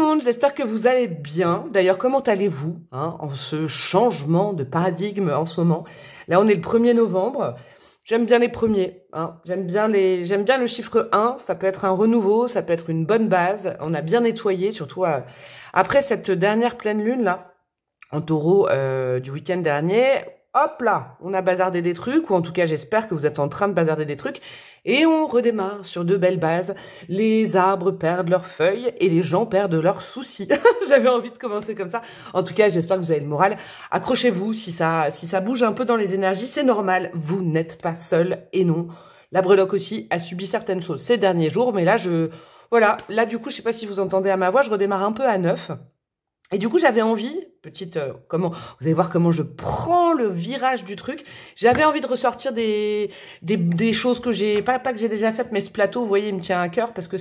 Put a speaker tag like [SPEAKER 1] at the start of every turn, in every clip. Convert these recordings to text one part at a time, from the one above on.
[SPEAKER 1] le monde, j'espère que vous allez bien. D'ailleurs, comment allez-vous en ce changement de paradigme en ce moment? Là, on est le 1er novembre. J'aime bien les premiers. J'aime bien le chiffre 1. Ça peut être un renouveau, ça peut être une bonne base. On a bien nettoyé, surtout après cette dernière pleine lune là, en taureau du week-end dernier. Hop là, on a bazardé des trucs, ou en tout cas j'espère que vous êtes en train de bazarder des trucs, et on redémarre sur de belles bases. Les arbres perdent leurs feuilles et les gens perdent leurs soucis. J'avais envie de commencer comme ça. En tout cas, j'espère que vous avez le moral. Accrochez-vous, si ça bouge un peu dans les énergies, c'est normal, vous n'êtes pas seul, et non. La breloque aussi a subi certaines choses ces derniers jours, mais là, voilà, là du coup, je sais pas si vous entendez à ma voix, je redémarre un peu à neuf. Et du coup, j'avais envie, vous allez voir comment je prends le virage du truc. J'avais envie de ressortir des choses que j'ai, pas que j'ai déjà faites, mais ce plateau, vous voyez, il me tient à cœur parce que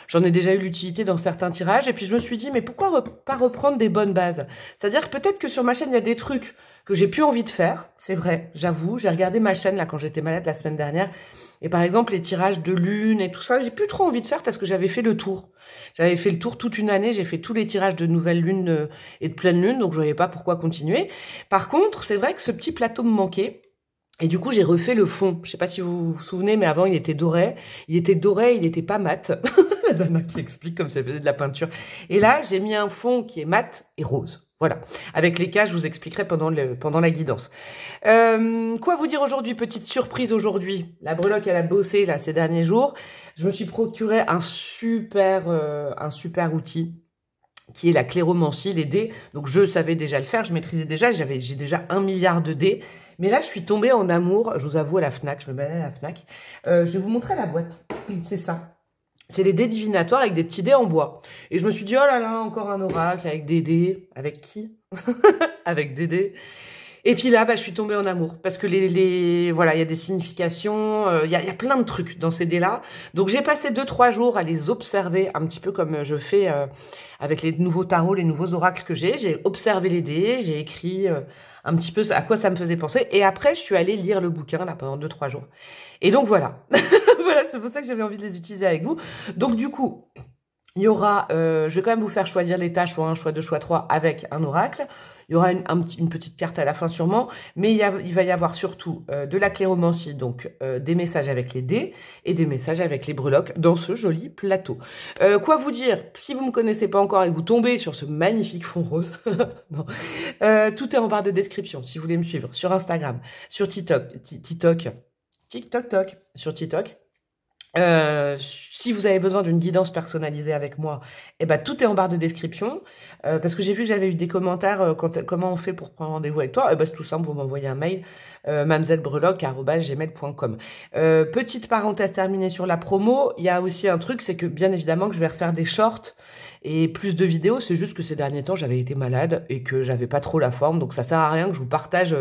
[SPEAKER 1] j'en ai déjà eu l'utilité dans certains tirages. Et puis je me suis dit, mais pourquoi pas reprendre des bonnes bases? C'est-à-dire que peut-être que sur ma chaîne, il y a des trucs que j'ai plus envie de faire. C'est vrai, j'avoue. J'ai regardé ma chaîne là quand j'étais malade la semaine dernière. Et par exemple, les tirages de lune et tout ça, j'ai plus trop envie de faire parce que j'avais fait le tour. J'avais fait le tour toute une année, j'ai fait tous les tirages de nouvelle lune et de pleine lune, donc je voyais pas pourquoi continuer. Par contre, c'est vrai que ce petit plateau me manquait. Et du coup, j'ai refait le fond. Je sais pas si vous vous souvenez, mais avant, il était doré. Il était pas mat. La nana qui explique comme ça faisait de la peinture. Et là, j'ai mis un fond qui est mat et rose. Voilà. Avec les cas, je vous expliquerai pendant la guidance. Quoi vous dire aujourd'hui? Petite surprise aujourd'hui. La breloque, elle a bossé, là, ces derniers jours. Je me suis procuré un super outil qui est la cléromancie, les dés. Donc, je savais déjà le faire, je maîtrisais déjà, j'ai déjà 1 milliard de dés. Mais là, je suis tombée en amour, je vous avoue, à la Fnac, je me baladais à la Fnac. Je vais vous montrer la boîte. C'est ça. C'est les dés divinatoires avec des petits dés en bois. Et je me suis dit, oh là là, encore un oracle avec des dés. Avec qui? Avec des dés. Et puis là, je suis tombée en amour. Parce que voilà, il y a des significations, il y a plein de trucs dans ces dés-là. Donc j'ai passé 2-3 jours à les observer, un petit peu comme je fais avec les nouveaux tarots, les nouveaux oracles que j'ai. J'ai observé les dés, j'ai écrit un petit peu à quoi ça me faisait penser. Et après, je suis allée lire le bouquin là pendant 2-3 jours. Et donc voilà. Voilà, c'est pour ça que j'avais envie de les utiliser avec vous. Donc du coup, il y aura, je vais quand même vous faire choisir les tâches, choix 1, choix 2, choix 3 avec un oracle. Il y aura une petite carte à la fin sûrement, mais il va y avoir surtout de la cléromancie, donc des messages avec les dés et des messages avec les breloques dans ce joli plateau. Quoi vous dire, si vous me connaissez pas encore et que vous tombez sur ce magnifique fond rose, non, tout est en barre de description si vous voulez me suivre sur Instagram, sur TikTok, sur TikTok. Si vous avez besoin d'une guidance personnalisée avec moi, tout est en barre de description. Parce que j'ai vu que j'avais eu des commentaires comment on fait pour prendre rendez-vous avec toi. C'est tout simple, vous m'envoyez un mail mamzelbreloque@gmail.com. Petite parenthèse terminée sur la promo, il y a aussi un truc, c'est que bien évidemment que je vais refaire des shorts et plus de vidéos. C'est juste que ces derniers temps, j'avais été malade et que j'avais pas trop la forme. Donc ça sert à rien que je vous partage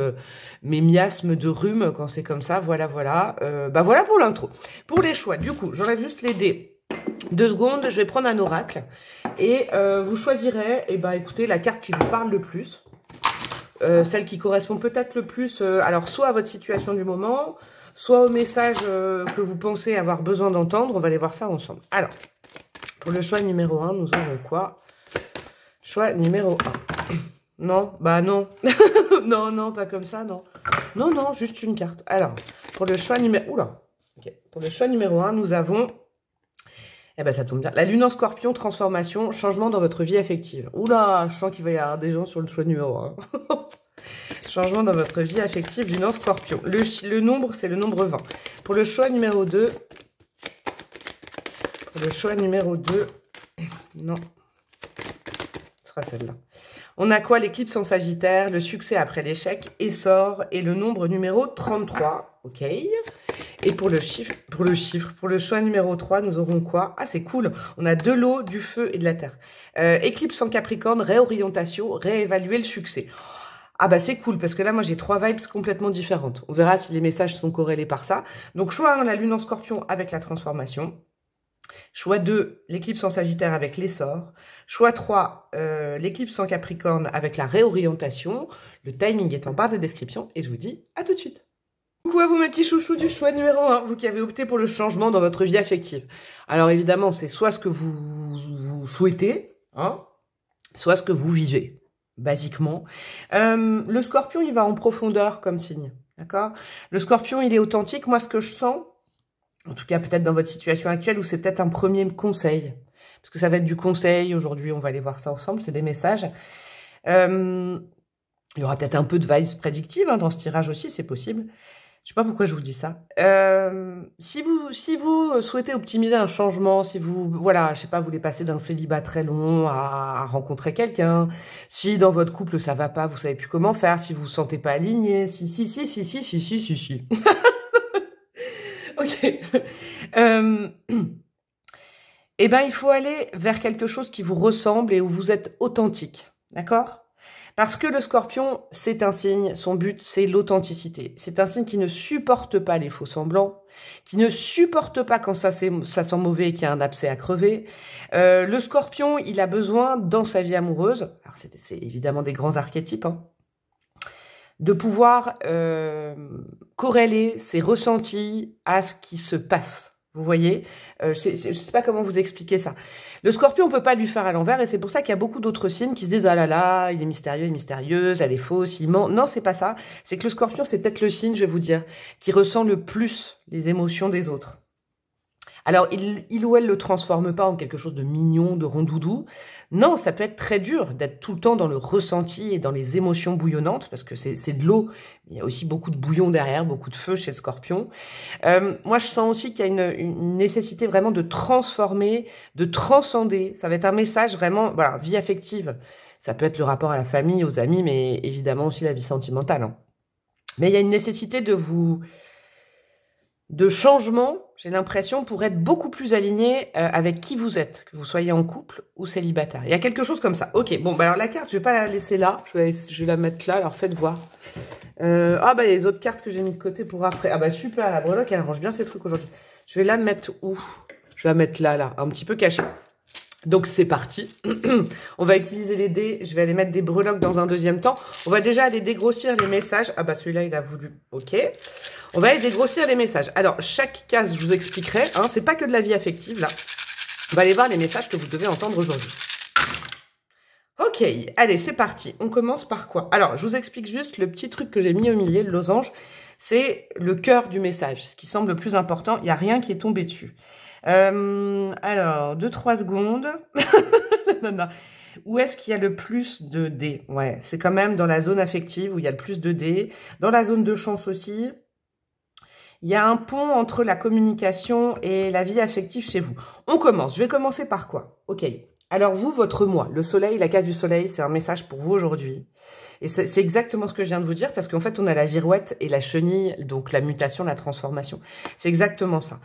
[SPEAKER 1] mes miasmes de rhume quand c'est comme ça. Voilà. Voilà pour l'intro. Pour les choix, du coup, j'enlève juste les dés. 2 secondes, je vais prendre un oracle. Et vous choisirez, écoutez, la carte qui vous parle le plus. Celle qui correspond peut-être le plus, alors soit à votre situation du moment, soit au message que vous pensez avoir besoin d'entendre. On va aller voir ça ensemble. Alors, pour le choix numéro 1, nous avons quoi? Choix numéro 1. Non, non. non, pas comme ça, non. Non, juste une carte. Alors, pour le choix numéro... Oula. Ok. Pour le choix numéro 1, nous avons... ça tombe bien. La lune en scorpion, transformation, changement dans votre vie affective. Oula, je sens qu'il va y avoir des gens sur le choix numéro 1. Changement dans votre vie affective, lune en scorpion. Le nombre, c'est le nombre 20. Pour le choix numéro 2... non, ce sera celle-là. On a quoi? L'éclipse en Sagittaire, le succès après l'échec, essor et le nombre numéro 33. Ok. Et pour le choix numéro 3, nous aurons quoi? Ah, c'est cool. On a de l'eau, du feu et de la terre. Éclipse en Capricorne, réorientation, réévaluer le succès. Ah c'est cool, parce que là, moi, j'ai 3 vibes complètement différentes. On verra si les messages sont corrélés par ça. Donc, choix 1, la lune en Scorpion avec la transformation. Choix 2, l'éclipse en Sagittaire avec l'essor. Choix 3, l'éclipse en Capricorne avec la réorientation. Le timing est en barre de description et je vous dis à tout de suite. Coucou à vous mes petits chouchous du choix numéro 1, vous qui avez opté pour le changement dans votre vie affective. Alors évidemment, c'est soit ce que vous souhaitez, hein, soit ce que vous vivez, basiquement. Le scorpion, il va en profondeur comme signe, d'accord? Le scorpion, il est authentique. Moi, ce que je sens, en tout cas peut-être dans votre situation actuelle, où c'est peut-être un premier conseil, parce que ça va être du conseil, aujourd'hui, on va aller voir ça ensemble, c'est des messages. Il y aura peut-être un peu de vibes prédictives dans ce tirage aussi, c'est possible. Je sais pas pourquoi je vous dis ça. Si vous souhaitez optimiser un changement, si vous, voilà, je sais pas, vous voulez passer d'un célibat très long à rencontrer quelqu'un, si dans votre couple ça va pas, vous savez plus comment faire, si vous vous sentez pas aligné, si. Ok. Eh ben, il faut aller vers quelque chose qui vous ressemble et où vous êtes authentique, d'accord? Parce que le scorpion, c'est un signe, son but, c'est l'authenticité. C'est un signe qui ne supporte pas les faux semblants, qui ne supporte pas quand ça sent mauvais et qu'il y a un abcès à crever. Le scorpion, il a besoin, dans sa vie amoureuse, alors c'est évidemment des grands archétypes, hein, de pouvoir corréler ses ressentis à ce qui se passe. Vous voyez, je sais pas comment vous expliquer ça. Le scorpion, on peut pas lui faire à l'envers et c'est pour ça qu'il y a beaucoup d'autres signes qui se disent « Ah là là, il est mystérieux, elle est mystérieuse, elle est fausse, il ment. » Non, c'est pas ça. C'est que le scorpion, c'est peut-être le signe, je vais vous dire, qui ressent le plus les émotions des autres. Alors, il ou elle le transforme pas en quelque chose de mignon, de rondoudou. Non, ça peut être très dur d'être tout le temps dans le ressenti et dans les émotions bouillonnantes, parce que c'est de l'eau. Il y a aussi beaucoup de bouillon derrière, beaucoup de feu chez le scorpion. Moi, je sens aussi qu'il y a une nécessité vraiment de transformer, de transcender. Ça va être un message vraiment, voilà, vie affective. Ça peut être le rapport à la famille, aux amis, mais évidemment aussi la vie sentimentale, hein. Mais il y a une nécessité de changement, j'ai l'impression, pour être beaucoup plus aligné avec qui vous êtes, que vous soyez en couple ou célibataire. Il y a quelque chose comme ça. Ok, bon, bah alors la carte, je vais pas la laisser là, je vais la mettre là, alors faites voir. Ah bah il y a les autres cartes que j'ai mis de côté pour après. Ah bah super, la breloque, elle arrange bien ses trucs aujourd'hui. Je vais la mettre où? Je vais la mettre là, un petit peu cachée. Donc c'est parti, on va utiliser les dés, je vais aller mettre des breloques dans un deuxième temps. On va déjà aller dégrossir les messages. Ah bah celui-là il a voulu, ok. On va aller dégrossir les messages. Alors chaque case je vous expliquerai, hein, c'est pas que de la vie affective là. On va aller voir les messages que vous devez entendre aujourd'hui. Ok, allez c'est parti, on commence par quoi? Alors je vous explique juste le petit truc que j'ai mis au milieu, le losange, c'est le cœur du message, ce qui semble le plus important, il n'y a rien qui est tombé dessus. Alors, 2-3 secondes. Non. Où est-ce qu'il y a le plus de dés? Ouais, c'est quand même dans la zone affective où il y a le plus de dés. Dans la zone de chance aussi. Il y a un pont entre la communication et la vie affective chez vous. On commence. Je vais commencer par quoi? Ok. Alors vous, votre moi, le soleil, la case du soleil, c'est un message pour vous aujourd'hui. Et c'est exactement ce que je viens de vous dire parce qu'en fait, on a la girouette et la chenille, donc la mutation, la transformation. C'est exactement ça.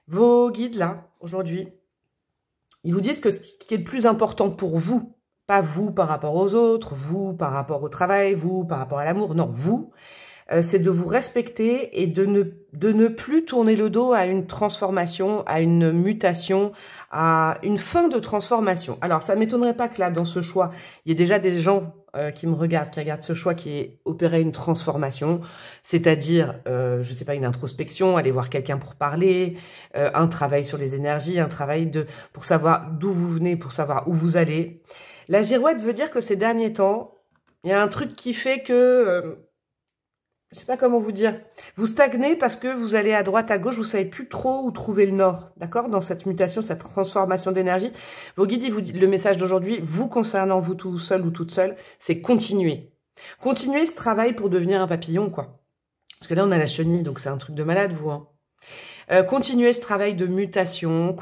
[SPEAKER 1] Vos guides, là, aujourd'hui, ils vous disent que ce qui est le plus important pour vous, pas vous par rapport aux autres, vous par rapport au travail, vous par rapport à l'amour, non, vous, c'est de vous respecter et de ne plus tourner le dos à une transformation, à une mutation, à une fin de transformation. Alors, ça ne m'étonnerait pas que là, dans ce choix, il y ait déjà des gens qui me regardent, qui regardent ce choix, qui est opéré une transformation, c'est-à-dire, je sais pas, une introspection, aller voir quelqu'un pour parler, un travail sur les énergies, un travail pour savoir d'où vous venez, pour savoir où vous allez. La girouette veut dire que ces derniers temps, il y a un truc qui fait que, je sais pas comment vous dire, vous stagnez parce que vous allez à droite, à gauche, vous savez plus trop où trouver le nord, d'accord? Dans cette mutation, cette transformation d'énergie, vos guides, ils vous disent, le message d'aujourd'hui, vous concernant vous tout seul ou toute seule, c'est continuer. Continuer ce travail pour devenir un papillon, quoi. Parce que là, on a la chenille, donc c'est un truc de malade, vous, hein. Continuer ce travail de mutation,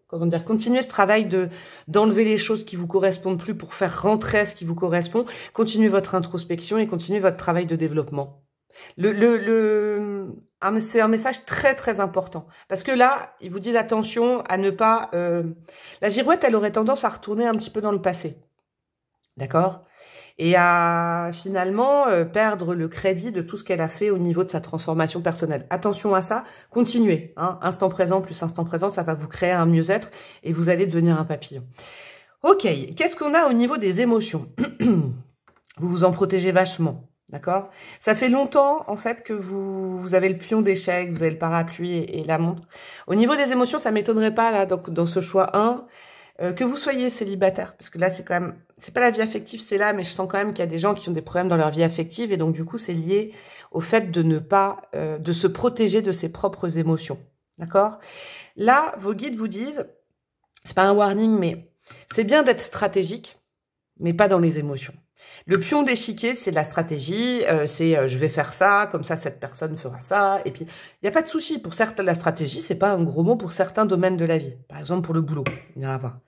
[SPEAKER 1] comment dire, continuer ce travail d'enlever les choses qui vous correspondent plus pour faire rentrer ce qui vous correspond. Continuez votre introspection et continuez votre travail de développement. C'est un message très très important parce que là, ils vous disent attention à ne pas. La girouette, elle aurait tendance à retourner un petit peu dans le passé, d'accord, et à finalement perdre le crédit de tout ce qu'elle a fait au niveau de sa transformation personnelle. Attention à ça, continuez, hein, instant présent plus instant présent, ça va vous créer un mieux-être et vous allez devenir un papillon. Ok, qu'est-ce qu'on a au niveau des émotions? Vous vous en protégez vachement, d'accord? Ça fait longtemps, en fait, que vous avez le pion d'échec, vous avez le parapluie et la montre. Au niveau des émotions, ça m'étonnerait pas, là, dans ce choix 1, Que vous soyez célibataire, parce que là, c'est quand même, c'est pas la vie affective, c'est là, mais je sens quand même qu'il y a des gens qui ont des problèmes dans leur vie affective, et donc du coup, c'est lié au fait de ne pas, de se protéger de ses propres émotions. D'accord? Là, vos guides vous disent, c'est pas un warning, mais c'est bien d'être stratégique, mais pas dans les émotions. Le pion d'échiquier, c'est la stratégie, je vais faire ça, comme ça cette personne fera ça, et puis il n'y a pas de souci. Pour certains, la stratégie, c'est pas un gros mot pour certains domaines de la vie. Par exemple, pour le boulot, il y en a à voir.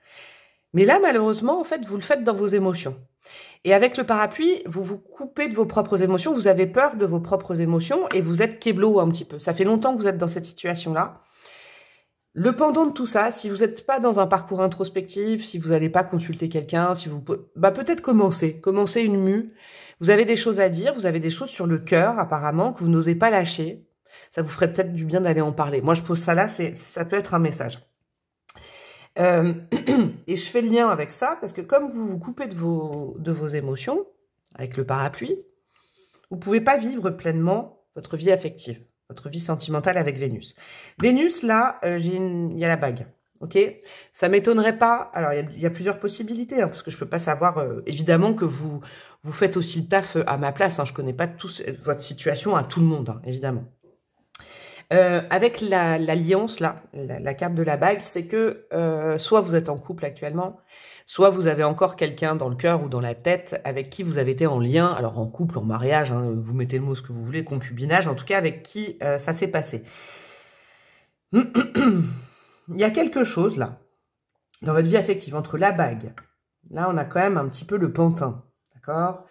[SPEAKER 1] Mais là, malheureusement, en fait, vous le faites dans vos émotions. Et avec le parapluie, vous vous coupez de vos propres émotions, vous avez peur de vos propres émotions, et vous êtes kéblo un petit peu. Ça fait longtemps que vous êtes dans cette situation-là. Le pendant de tout ça, si vous n'êtes pas dans un parcours introspectif, si vous n'allez pas consulter quelqu'un, si vous, peut-être commencer une mue. Vous avez des choses à dire, vous avez des choses sur le cœur apparemment que vous n'osez pas lâcher. Ça vous ferait peut-être du bien d'aller en parler. Moi, je pose ça là, ça peut être un message. Et je fais le lien avec ça parce que comme vous vous coupez de vos émotions avec le parapluie, vous pouvez pas vivre pleinement votre vie affective. Votre vie sentimentale avec Vénus. Vénus, là, il y a la bague, ok? Ça m'étonnerait pas. Alors, il y a plusieurs possibilités, hein, parce que je peux pas savoir, évidemment, que vous faites aussi le taf à ma place. Hein, je connais pas votre situation à tout le monde, hein, évidemment. Avec l'alliance, là, la carte de la bague, c'est que soit vous êtes en couple actuellement, soit vous avez encore quelqu'un dans le cœur ou dans la tête avec qui vous avez été en lien, alors en couple, en mariage, hein, vous mettez le mot ce que vous voulez, concubinage, en tout cas avec qui ça s'est passé. Il y a quelque chose là, dans votre vie affective, entre la bague, là on a quand même un petit peu le pantin, d'accord?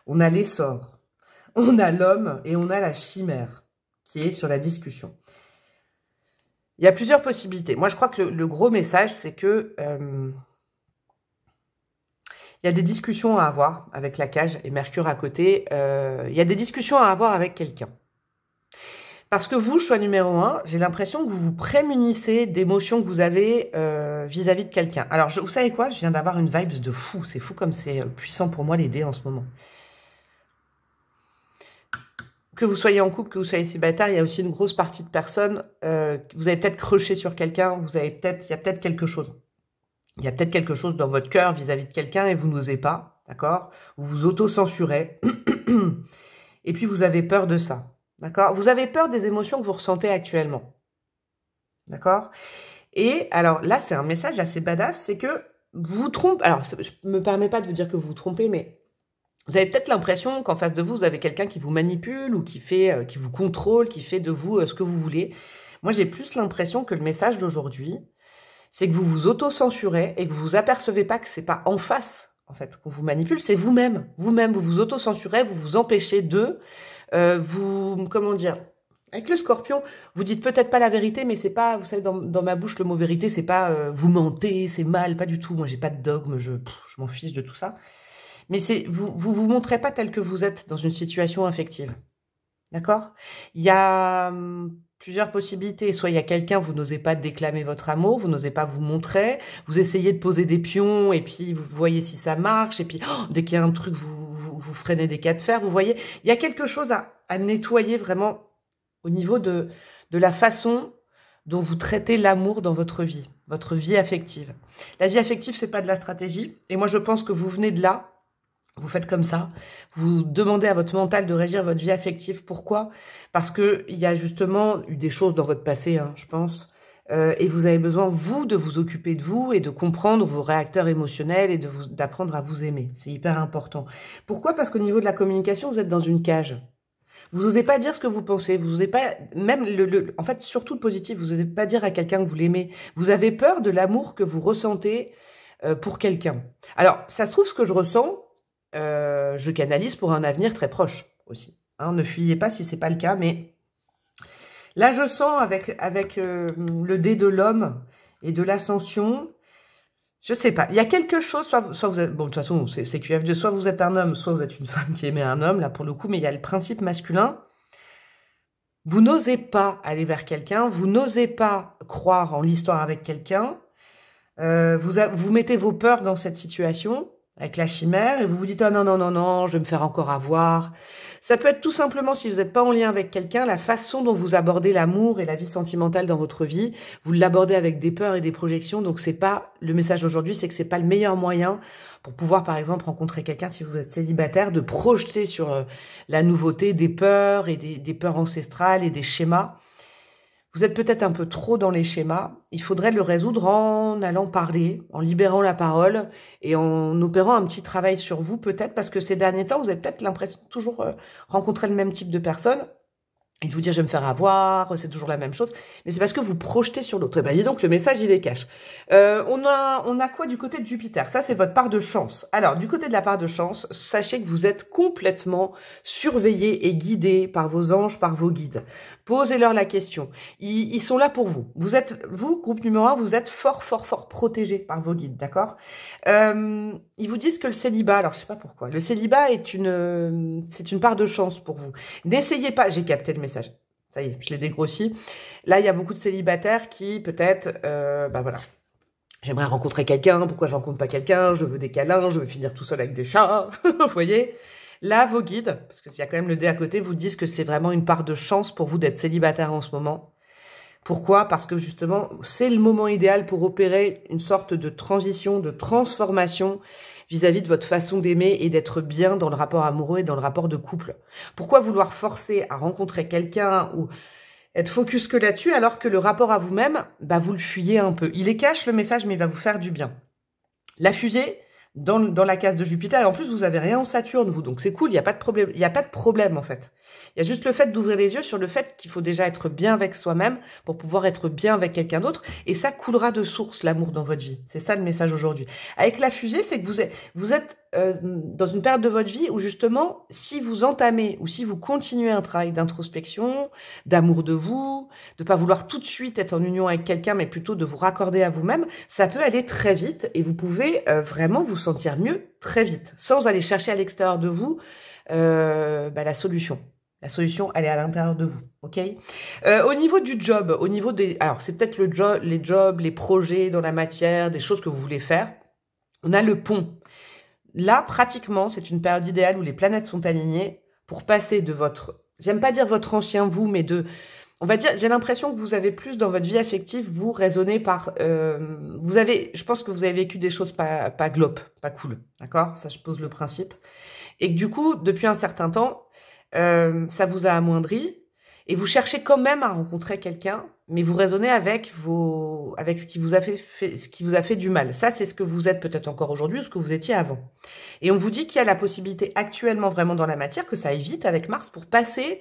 [SPEAKER 1] On a l'essor, on a l'homme et on a la chimère qui est sur la discussion. Il y a plusieurs possibilités. Moi je crois que le gros message c'est que... il y a des discussions à avoir avec la cage et Mercure à côté. Il y a des discussions à avoir avec quelqu'un. Parce que vous, choix numéro 1, j'ai l'impression que vous vous prémunissez d'émotions que vous avez vis-à-vis de quelqu'un. Alors, vous savez quoi? Je viens d'avoir une vibes de fou. C'est fou comme c'est puissant pour moi les dés en ce moment. Que vous soyez en couple, que vous soyez célibataire, il y a aussi une grosse partie de personnes. Vous avez peut-être crushé sur quelqu'un. Il y a peut-être quelque chose. Il y a peut-être quelque chose dans votre cœur vis-à-vis de quelqu'un et vous n'osez pas, d'accord? Vous vous auto-censurez. Et puis, vous avez peur de ça, d'accord? Vous avez peur des émotions que vous ressentez actuellement, d'accord? Et alors là, c'est un message assez badass, c'est que vous vous trompez. Alors, je me permets pas de vous dire que vous vous trompez, mais vous avez peut-être l'impression qu'en face de vous, vous avez quelqu'un qui vous manipule ou qui vous contrôle, qui fait de vous ce que vous voulez. Moi, j'ai plus l'impression que le message d'aujourd'hui, c'est que vous vous auto-censurez et que vous vous apercevez pas que c'est pas en face, en fait, qu'on vous manipule, c'est vous-même. Vous-même, vous vous auto-censurez, vous vous empêchez de... comment dire, avec le scorpion, vous dites peut-être pas la vérité, mais c'est pas, vous savez, dans ma bouche, le mot vérité, c'est pas vous mentez, c'est mal, pas du tout. Moi, j'ai pas de dogme, je m'en fiche de tout ça. Mais vous montrez pas tel que vous êtes dans une situation affective. D'accord? Il y a plusieurs possibilités. Soit il y a quelqu'un, vous n'osez pas déclamer votre amour, vous n'osez pas vous montrer, vous essayez de poser des pions et puis vous voyez si ça marche et puis dès qu'il y a un truc, vous freinez des cas de fer. Vous voyez, il y a quelque chose à nettoyer vraiment au niveau de la façon dont vous traitez l'amour dans votre vie affective. La vie affective, c'est pas de la stratégie. Et moi, je pense que vous venez de là. Vous faites comme ça, vous demandez à votre mental de régir votre vie affective. Pourquoi? Parce que il y a justement eu des choses dans votre passé, hein, je pense, et vous avez besoin, vous, de vous occuper de vous et de comprendre vos réacteurs émotionnels et d'apprendre à vous aimer. C'est hyper important. Pourquoi? Parce qu'au niveau de la communication, vous êtes dans une cage. Vous n'osez pas dire ce que vous pensez, vous n'osez pas, même en fait, surtout le positif, vous n'osez pas dire à quelqu'un que vous l'aimez. Vous avez peur de l'amour que vous ressentez pour quelqu'un. Alors, ça se trouve, ce que je ressens, je canalise pour un avenir très proche aussi. Hein, ne fuyez pas si c'est pas le cas, mais là je sens avec le dé de l'homme et de l'ascension, je sais pas, il y a quelque chose, soit vous êtes, bon de toute façon c'est QF2, soit vous êtes un homme, soit vous êtes une femme qui aimait un homme, là pour le coup, mais il y a le principe masculin. Vous n'osez pas aller vers quelqu'un, vous n'osez pas croire en l'histoire avec quelqu'un, vous mettez vos peurs dans cette situation. avec la chimère, et vous vous dites « Ah non, non, non, non, je vais me faire encore avoir ». Ça peut être tout simplement, si vous n'êtes pas en lien avec quelqu'un, la façon dont vous abordez l'amour et la vie sentimentale dans votre vie. Vous l'abordez avec des peurs et des projections, donc c'est pas, le message d'aujourd'hui, c'est que c'est pas le meilleur moyen pour pouvoir, par exemple, rencontrer quelqu'un si vous êtes célibataire, de projeter sur la nouveauté des peurs et des peurs ancestrales et des schémas. Vous êtes peut-être un peu trop dans les schémas. Il faudrait le résoudre en allant parler, en libérant la parole et en opérant un petit travail sur vous peut-être parce que ces derniers temps, vous avez peut-être l'impression de toujours rencontrer le même type de personne et de vous dire je vais me faire avoir, c'est toujours la même chose. Mais c'est parce que vous projetez sur l'autre. Et ben dis donc, le message, il est cash. On a quoi du côté de Jupiter? Ça, c'est votre part de chance. Alors, du côté de la part de chance, sachez que vous êtes complètement surveillé et guidé par vos anges, par vos guides. Posez-leur la question. Ils sont là pour vous. Vous, groupe numéro 1, vous êtes fort, fort, fort protégé par vos guides, d'accord? Ils vous disent que le célibat, alors je sais pas pourquoi, le célibat c'est une part de chance pour vous. N'essayez pas, j'ai capté le message. Ça y est, je l'ai dégrossi. Là, il y a beaucoup de célibataires qui, peut-être, voilà. J'aimerais rencontrer quelqu'un, pourquoi je rencontre pas quelqu'un? Je veux des câlins, je veux finir tout seul avec des chats, vous voyez? Là, vos guides, parce qu'il y a quand même le dé à côté, vous disent que c'est vraiment une part de chance pour vous d'être célibataire en ce moment. Pourquoi? Parce que justement, c'est le moment idéal pour opérer une sorte de transition, de transformation vis-à-vis de votre façon d'aimer et d'être bien dans le rapport amoureux et dans le rapport de couple. Pourquoi vouloir forcer à rencontrer quelqu'un ou être focus que là-dessus alors que le rapport à vous-même, vous le fuyez un peu. Il est cash le message, mais il va vous faire du bien. La fusée, dans la case de Jupiter, et en plus vous avez rien en Saturne, vous, donc c'est cool, il n'y a pas de problème, il n'y a pas de problème en fait. Il y a juste le fait d'ouvrir les yeux sur le fait qu'il faut déjà être bien avec soi-même pour pouvoir être bien avec quelqu'un d'autre, et ça coulera de source, l'amour dans votre vie. C'est ça le message aujourd'hui. Avec la fusée, c'est que vous êtes dans une période de votre vie où justement, si vous entamez ou si vous continuez un travail d'introspection, d'amour de vous, de pas vouloir tout de suite être en union avec quelqu'un, mais plutôt de vous raccorder à vous-même, ça peut aller très vite et vous pouvez vraiment vous sentir mieux très vite, sans aller chercher à l'extérieur de vous la solution. La solution, elle est à l'intérieur de vous, ok? Au niveau du job, au niveau des... Alors, c'est peut-être les jobs, les projets dans la matière, des choses que vous voulez faire. On a le pont. Là, pratiquement, c'est une période idéale où les planètes sont alignées pour passer de votre... J'aime pas dire votre ancien vous, mais de... On va dire, j'ai l'impression que vous avez plus dans votre vie affective, vous raisonnez par... je pense que vous avez vécu des choses pas glop, pas cool, d'accord? Ça, je pose le principe. Et que du coup, depuis un certain temps, ça vous a amoindri et vous cherchez quand même à rencontrer quelqu'un, mais vous raisonnez avec ce qui vous a fait du mal. Ça, c'est ce que vous êtes peut-être encore aujourd'hui ou ce que vous étiez avant. Et on vous dit qu'il y a la possibilité actuellement vraiment dans la matière, que ça aille vite avec Mars pour passer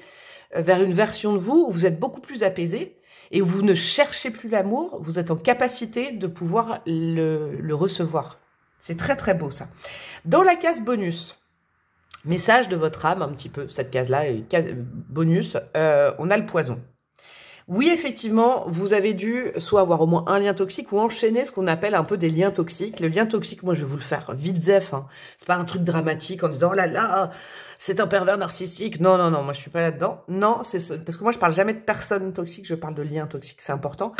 [SPEAKER 1] vers une version de vous où vous êtes beaucoup plus apaisé et où vous ne cherchez plus l'amour, vous êtes en capacité de pouvoir le recevoir. C'est très très beau ça. Dans la case bonus, message de votre âme, un petit peu, cette case-là, bonus, on a le poison. Oui, effectivement, vous avez dû soit avoir au moins un lien toxique ou enchaîner ce qu'on appelle un peu des liens toxiques. Le lien toxique, moi, je vais vous le faire vite zef. Hein. C'est pas un truc dramatique en disant « Oh là là, c'est un pervers narcissique ». Non, non, non, moi, je suis pas là-dedans. Non, parce que moi, je parle jamais de personnes toxiques, je parle de liens toxiques, c'est important.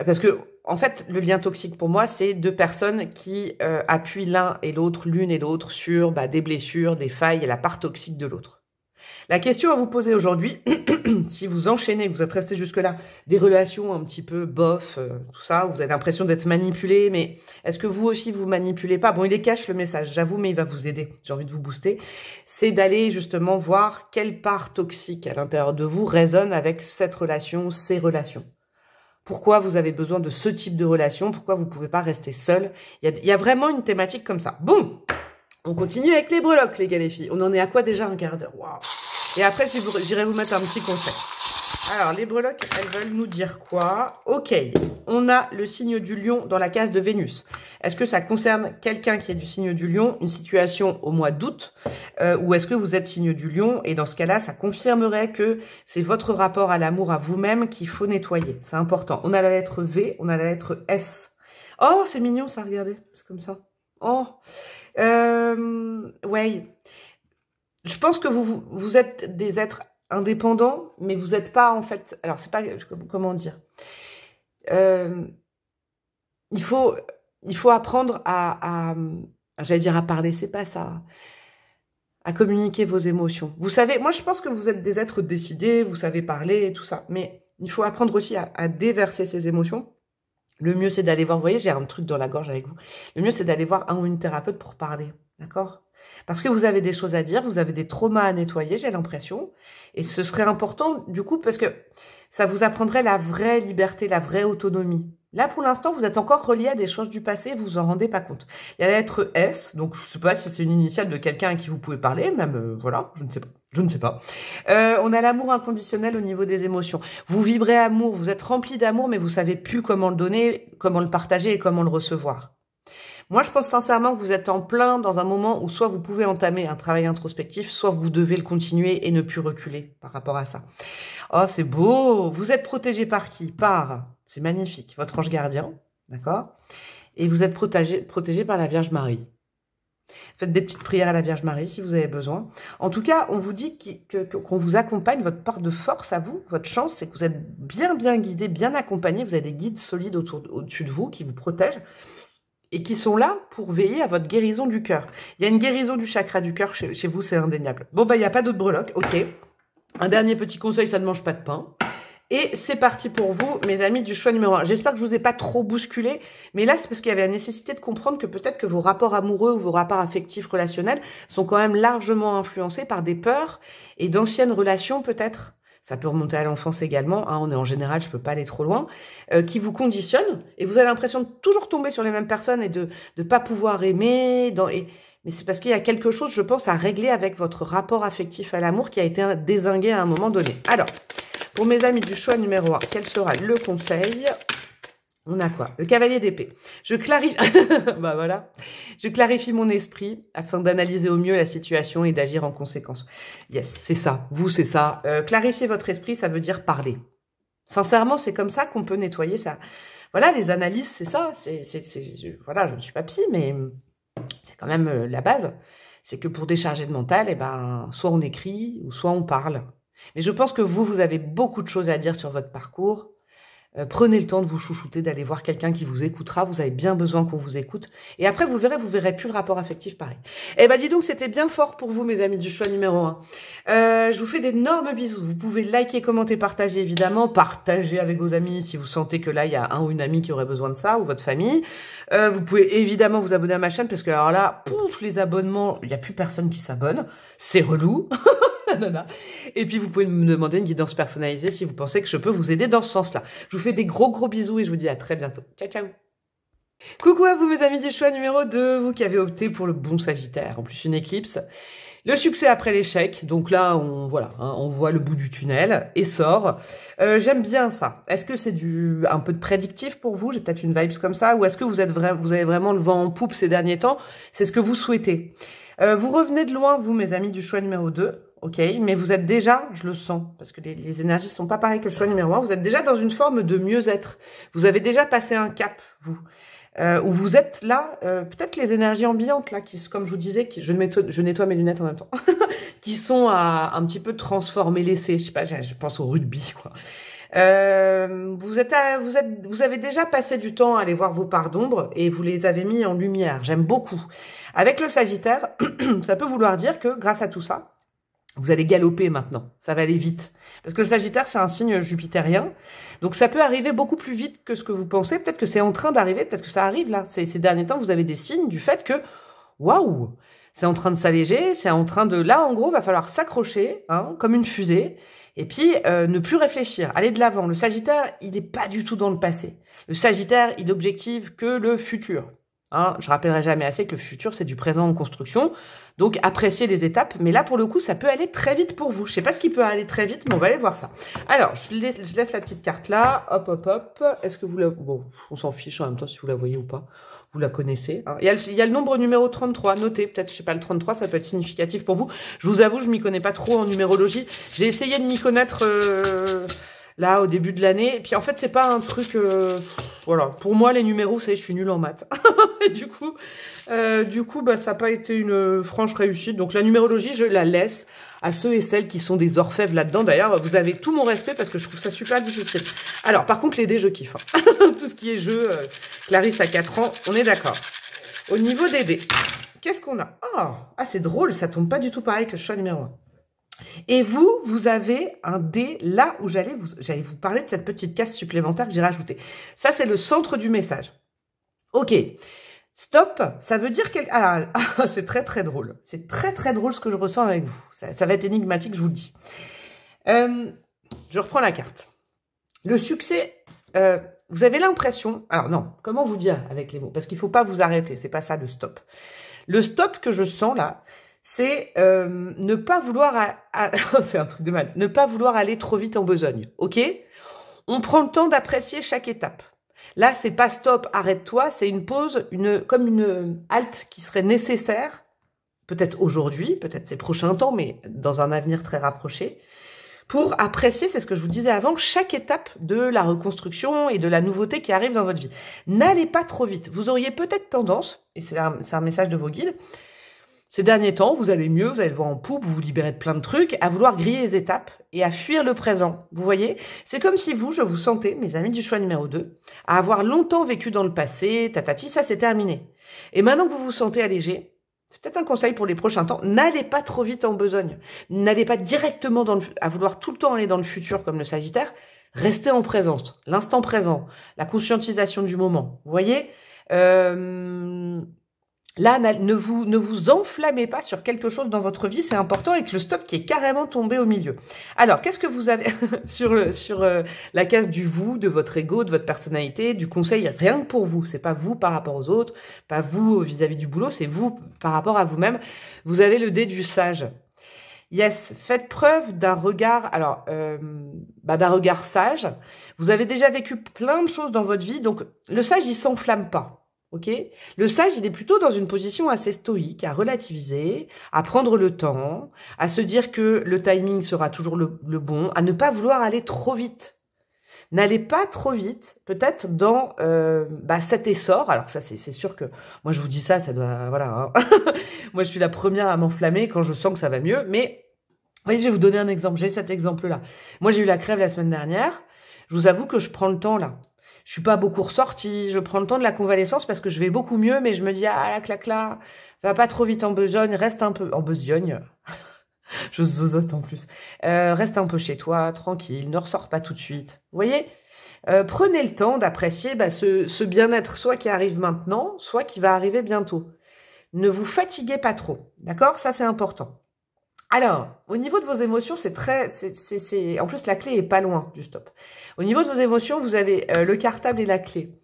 [SPEAKER 1] Parce que, en fait, le lien toxique pour moi, c'est deux personnes qui appuient l'un et l'autre, l'une et l'autre, sur des blessures, des failles et la part toxique de l'autre. La question à vous poser aujourd'hui, si vous enchaînez, vous êtes resté jusque-là, des relations un petit peu bof, tout ça, vous avez l'impression d'être manipulé, mais est-ce que vous aussi vous manipulez pas? Bon, il est cash le message, j'avoue, mais il va vous aider, j'ai envie de vous booster. C'est d'aller justement voir quelle part toxique à l'intérieur de vous résonne avec cette relation, ces relations. Pourquoi vous avez besoin de ce type de relation? Pourquoi vous ne pouvez pas rester seul? Il y a vraiment une thématique comme ça. Bon, on continue avec les breloques, les gars, les filles. On en est à quoi déjà? Un quart d'heure. Waouh. Et après, j'irai vous mettre un petit conseil. Alors, les breloques, elles veulent nous dire quoi? Ok, on a le signe du lion dans la case de Vénus. Est-ce que ça concerne quelqu'un qui est du signe du lion, une situation au mois d'août, ou est-ce que vous êtes signe du lion? Et dans ce cas-là, ça confirmerait que c'est votre rapport à l'amour, à vous-même qu'il faut nettoyer. C'est important. On a la lettre V, on a la lettre S. Oh, c'est mignon ça, regardez. C'est comme ça. Oh, ouais. Je pense que vous êtes des êtres indépendants, mais vous n'êtes pas en fait... Alors, c'est pas... Comment dire? Il faut apprendre à j'allais dire à parler, c'est pas ça. À communiquer vos émotions. Vous savez, moi je pense que vous êtes des êtres décidés, vous savez parler et tout ça, mais il faut apprendre aussi à déverser ses émotions. Le mieux c'est d'aller voir, vous voyez, j'ai un truc dans la gorge avec vous, le mieux c'est d'aller voir un ou une thérapeute pour parler, d'accord? Parce que vous avez des choses à dire, vous avez des traumas à nettoyer, j'ai l'impression, et ce serait important du coup parce que ça vous apprendrait la vraie liberté, la vraie autonomie. Là, pour l'instant, vous êtes encore relié à des choses du passé, vous vous en rendez pas compte. Il y a la lettre S, donc je sais pas si c'est une initiale de quelqu'un à qui vous pouvez parler, même, voilà, je ne sais pas. Je ne sais pas. On a l'amour inconditionnel au niveau des émotions. Vous vibrez amour, vous êtes rempli d'amour, mais vous savez plus comment le donner, comment le partager et comment le recevoir. Moi, je pense sincèrement que vous êtes en plein dans un moment où soit vous pouvez entamer un travail introspectif, soit vous devez le continuer et ne plus reculer par rapport à ça. Oh, c'est beau. Vous êtes protégé par qui? Par, c'est magnifique, votre ange gardien, d'accord? Et vous êtes protégé par la Vierge Marie. Faites des petites prières à la Vierge Marie si vous avez besoin. En tout cas, on vous dit qu'on vous accompagne, votre part de force à vous, votre chance, c'est que vous êtes bien guidé, bien accompagné, vous avez des guides solides au-dessus de vous qui vous protègent et qui sont là pour veiller à votre guérison du cœur. Il y a une guérison du chakra du cœur chez vous, c'est indéniable. Bon, bah, il n'y a pas d'autre breloque, ok. Un dernier petit conseil, ça ne mange pas de pain. Et c'est parti pour vous, mes amis du choix numéro 1. J'espère que je vous ai pas trop bousculé, mais là, c'est parce qu'il y avait la nécessité de comprendre que peut-être que vos rapports amoureux ou vos rapports affectifs relationnels sont quand même largement influencés par des peurs et d'anciennes relations peut-être. Ça peut remonter à l'enfance également, hein, on est en général, je peux pas aller trop loin, qui vous conditionnent, et vous avez l'impression de toujours tomber sur les mêmes personnes et de pas pouvoir aimer, mais c'est parce qu'il y a quelque chose, je pense, à régler avec votre rapport affectif à l'amour qui a été dézingué à un moment donné. Alors, pour mes amis du choix numéro 1, quel sera le conseil? On a quoi? Le cavalier d'épée. Je clarifie, bah voilà. Je clarifie mon esprit afin d'analyser au mieux la situation et d'agir en conséquence. Yes, c'est ça. Vous, c'est ça. Clarifier votre esprit, ça veut dire parler. Sincèrement, c'est comme ça qu'on peut nettoyer ça. Voilà, les analyses, c'est ça. Voilà, je ne suis pas psy, mais c'est quand même la base. C'est que pour décharger le mental, eh ben, soit on écrit ou soit on parle. Mais je pense que vous avez beaucoup de choses à dire sur votre parcours. Prenez le temps de vous chouchouter, d'aller voir quelqu'un qui vous écoutera. Vous avez bien besoin qu'on vous écoute. Et après, vous verrez plus le rapport affectif pareil. Eh ben, dis donc, c'était bien fort pour vous, mes amis du choix numéro 1. Je vous fais d'énormes bisous. Vous pouvez liker, commenter, partager, évidemment. Partager avec vos amis si vous sentez que là, il y a un ou une amie qui aurait besoin de ça, ou votre famille. Vous pouvez évidemment vous abonner à ma chaîne, parce que alors là, pouf, les abonnements, il n'y a plus personne qui s'abonne. C'est relou. Et puis, vous pouvez me demander une guidance personnalisée si vous pensez que je peux vous aider dans ce sens-là. Je vous fais des gros bisous et je vous dis à très bientôt. Ciao, ciao. Coucou à vous, mes amis du choix numéro 2, vous qui avez opté pour le bon Sagittaire, en plus une éclipse. Le succès après l'échec, donc là, on voit le bout du tunnel et sort. J'aime bien ça. Est-ce que c'est un peu de prédictif pour vous? J'ai peut-être une vibes comme ça. Ou est-ce que vous avez vraiment le vent en poupe ces derniers temps? C'est ce que vous souhaitez. Vous revenez de loin, vous, mes amis du choix numéro 2. Ok, mais vous êtes déjà, je le sens, parce que les énergies sont pas pareilles que le choix numéro 1, vous êtes déjà dans une forme de mieux-être. Vous avez déjà passé un cap, vous. Où vous êtes là, peut-être les énergies ambiantes, là, comme je vous disais, je nettoie mes lunettes en même temps, qui sont à un petit peu transformer l'essai. Je sais pas, je pense au rugby, quoi. Vous avez déjà passé du temps à aller voir vos parts d'ombre et vous les avez mis en lumière. J'aime beaucoup. Avec le Sagittaire, ça peut vouloir dire que grâce à tout ça, vous allez galoper maintenant, ça va aller vite. Parce que le Sagittaire, c'est un signe jupitérien. Donc ça peut arriver beaucoup plus vite que ce que vous pensez. Peut-être que c'est en train d'arriver, peut-être que ça arrive là. Ces derniers temps, vous avez des signes du fait que, waouh, c'est en train de s'alléger, c'est en train de... Là, en gros, va falloir s'accrocher, hein, comme une fusée, et puis ne plus réfléchir, aller de l'avant. Le Sagittaire, il n'est pas du tout dans le passé. Le Sagittaire, il objective que le futur. Hein, je rappellerai jamais assez que le futur, c'est du présent en construction. Donc, appréciez les étapes. Mais là, pour le coup, ça peut aller très vite pour vous. Je sais pas ce qui peut aller très vite, mais on va aller voir ça. Alors, je laisse la petite carte là. Hop, hop, hop. Est-ce que vous la... Bon, on s'en fiche en même temps si vous la voyez ou pas. Vous la connaissez. Hein. Il y a le nombre numéro 33. Notez, peut-être, je sais pas, le 33, ça peut être significatif pour vous. Je vous avoue, je m'y connais pas trop en numérologie. J'ai essayé de m'y connaître... là, au début de l'année. Et puis, en fait, c'est pas un truc... voilà. Pour moi, les numéros, je suis nulle en maths. Et du coup, bah, ça n'a pas été une franche réussite. Donc, la numérologie, je la laisse à ceux et celles qui sont des orfèvres là-dedans. D'ailleurs, vous avez tout mon respect parce que je trouve ça super difficile. Alors, par contre, les dés, je kiffe. Hein. Tout ce qui est jeu, Clarisse a 4 ans, on est d'accord. Au niveau des dés, qu'est-ce qu'on a? Ah, c'est drôle, ça tombe pas du tout pareil que le choix numéro 1. Et vous avez un dé là où j'allais vous parler de cette petite case supplémentaire que j'ai rajoutée. Ça, c'est le centre du message. Ok. Stop, ça veut dire quelque... Ah, c'est très très drôle. C'est très très drôle ce que je ressens avec vous. Ça va être énigmatique, je vous le dis. Je reprends la carte. Le succès, vous avez l'impression... Alors non, comment vous dire avec les mots? Parce qu'il ne faut pas vous arrêter, c'est pas ça le stop. Le stop que je sens là, c'est ne pas vouloir... c'est un truc de mal. Ne pas vouloir aller trop vite en besogne, ok? On prend le temps d'apprécier chaque étape. Là, c'est pas stop, arrête-toi, c'est une pause, comme une halte qui serait nécessaire, peut-être aujourd'hui, peut-être ces prochains temps, mais dans un avenir très rapproché, pour apprécier, c'est ce que je vous disais avant, chaque étape de la reconstruction et de la nouveauté qui arrive dans votre vie. N'allez pas trop vite. Vous auriez peut-être tendance, et c'est un message de vos guides, ces derniers temps, vous allez mieux, vous allez le voir en poupe, vous vous libérez de plein de trucs, à vouloir griller les étapes et à fuir le présent. Vous voyez? C'est comme si je vous sentez, mes amis du choix numéro 2, à avoir longtemps vécu dans le passé, tatati, ça c'est terminé. Et maintenant que vous vous sentez allégé, c'est peut-être un conseil pour les prochains temps, n'allez pas trop vite en besogne. N'allez pas directement à vouloir tout le temps aller dans le futur comme le Sagittaire. Restez en présence, l'instant présent, la conscientisation du moment. Vous voyez? Là, ne vous enflammez pas sur quelque chose dans votre vie, c'est important, avec le stop qui est carrément tombé au milieu. Alors, qu'est-ce que vous avez sur la case du vous, de votre ego, de votre personnalité, du conseil, rien que pour vous. C'est pas vous par rapport aux autres, pas vous vis-à-vis du boulot, c'est vous par rapport à vous-même. Vous avez le dé du sage. Yes, faites preuve d'un regard, d'un regard sage. Vous avez déjà vécu plein de choses dans votre vie, donc le sage, il s'enflamme pas. Ok, le sage, il est plutôt dans une position assez stoïque, à relativiser, à prendre le temps, à se dire que le timing sera toujours le bon, à ne pas vouloir aller trop vite. N'allez pas trop vite, peut-être dans cet essor. Alors ça, c'est sûr que moi je vous dis ça doit, voilà. Hein. Moi je suis la première à m'enflammer quand je sens que ça va mieux. Mais voyez, je vais vous donner un exemple. J'ai cet exemple-là. Moi j'ai eu la crève la semaine dernière. Je vous avoue que je prends le temps là. Je suis pas beaucoup ressortie, je prends le temps de la convalescence parce que je vais beaucoup mieux, mais je me dis, ah, la claque là, va pas trop vite en besogne, reste un peu, en besogne, je zozote en plus, reste un peu chez toi, tranquille, ne ressors pas tout de suite. Vous voyez, prenez le temps d'apprécier ce bien-être, soit qui arrive maintenant, soit qui va arriver bientôt. Ne vous fatiguez pas trop, d'accord? Ça, c'est important. Alors, au niveau de vos émotions, en plus, la clé est pas loin du stop. Au niveau de vos émotions, vous avez le cartable et la clé.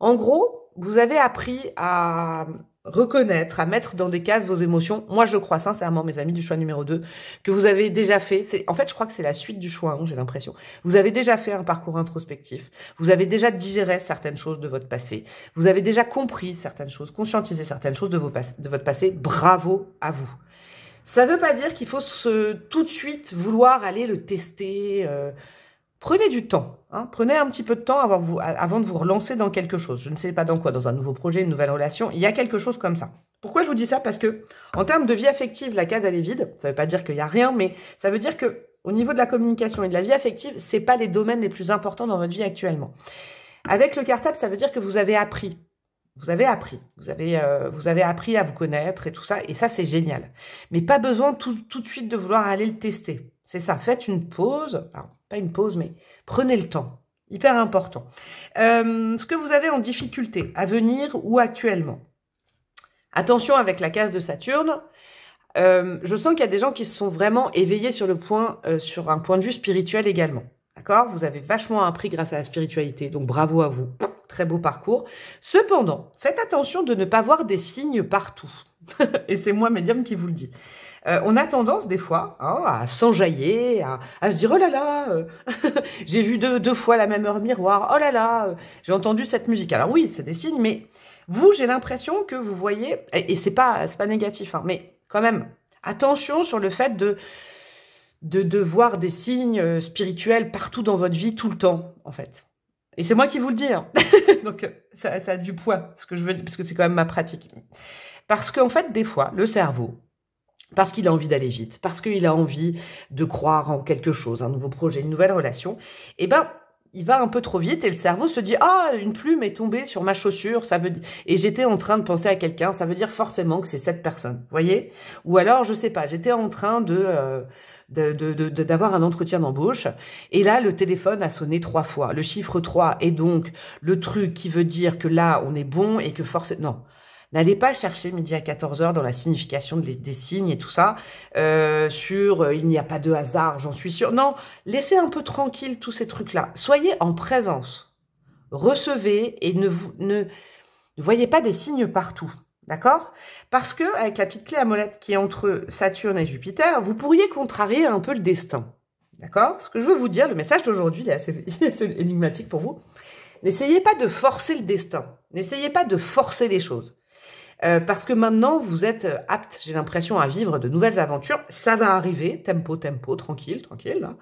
[SPEAKER 1] En gros, vous avez appris à reconnaître, à mettre dans des cases vos émotions. Moi, je crois sincèrement, mes amis du choix numéro 2, que vous avez déjà fait. En fait, je crois que c'est la suite du choix 1, j'ai l'impression. Vous avez déjà fait un parcours introspectif. Vous avez déjà digéré certaines choses de votre passé. Vous avez déjà compris certaines choses, conscientisé certaines choses de votre passé. Bravo à vous. Ça ne veut pas dire qu'il faut tout de suite vouloir aller le tester. Prenez du temps. Hein, prenez un petit peu de temps avant de vous relancer dans quelque chose. Je ne sais pas dans quoi, dans un nouveau projet, une nouvelle relation. Il y a quelque chose comme ça. Pourquoi je vous dis ça? Parce que en termes de vie affective, la case elle est vide. Ça ne veut pas dire qu'il n'y a rien, mais ça veut dire que au niveau de la communication et de la vie affective, c'est pas les domaines les plus importants dans votre vie actuellement. Avec le cartable, ça veut dire que vous avez appris. Vous avez appris à vous connaître et tout ça, et ça c'est génial. Mais pas besoin tout de suite de vouloir aller le tester. C'est ça, faites une pause, alors pas une pause, mais prenez le temps, hyper important. Ce que vous avez en difficulté à venir ou actuellement. Attention avec la case de Saturne, je sens qu'il y a des gens qui se sont vraiment éveillés sur un point de vue spirituel également. D'accord? Vous avez vachement appris grâce à la spiritualité, donc bravo à vous. Très beau parcours. Cependant, faites attention de ne pas voir des signes partout. Et c'est moi, médium, qui vous le dis. On a tendance, des fois, à s'enjailler, à se dire « Oh là là, j'ai vu deux fois la même heure miroir. Oh là là, j'ai entendu cette musique. » Alors oui, c'est des signes, mais vous, j'ai l'impression que vous voyez, et c'est pas négatif, hein, mais quand même, attention sur le fait de voir des signes spirituels partout dans votre vie, tout le temps, en fait. Et c'est moi qui vous le dis, hein. Donc ça a du poids, ce que je veux dire, parce que c'est quand même ma pratique. Parce qu'en fait, des fois, le cerveau, parce qu'il a envie d'aller vite, parce qu'il a envie de croire en quelque chose, un nouveau projet, une nouvelle relation, eh ben, il va un peu trop vite et le cerveau se dit « Ah, une plume est tombée sur ma chaussure, ça veut dire... » Et j'étais en train de penser à quelqu'un, ça veut dire forcément que c'est cette personne, vous voyez? Ou alors, je sais pas, j'étais en train d'avoir un entretien d'embauche et là, le téléphone a sonné 3 fois. Le chiffre 3 est donc le truc qui veut dire que là, on est bon et que forcément... Non. N'allez pas chercher midi à 14 heures dans la signification des signes et tout ça, il n'y a pas de hasard, j'en suis sûre. Non, laissez un peu tranquille tous ces trucs-là. Soyez en présence. Recevez et ne voyez pas des signes partout. D'accord? Parce que, avec la petite clé à molette qui est entre Saturne et Jupiter, vous pourriez contrarier un peu le destin. D'accord? Ce que je veux vous dire, le message d'aujourd'hui, il est assez énigmatique pour vous. N'essayez pas de forcer le destin. N'essayez pas de forcer les choses. Parce que maintenant, vous êtes apte, j'ai l'impression, à vivre de nouvelles aventures. Ça va arriver, tempo, tempo, tranquille, tranquille. Là.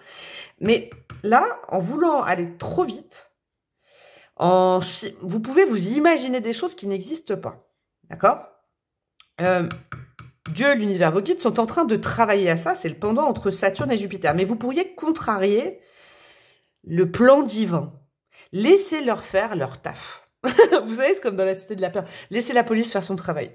[SPEAKER 1] Mais là, en voulant aller trop vite, vous pouvez vous imaginer des choses qui n'existent pas. D'accord? Dieu, l'univers, vos guides sont en train de travailler à ça. C'est le pendant entre Saturne et Jupiter. Mais vous pourriez contrarier le plan divin. Laissez-leur faire leur taf. Vous savez, c'est comme dans la Cité de la Peur. Laissez la police faire son travail.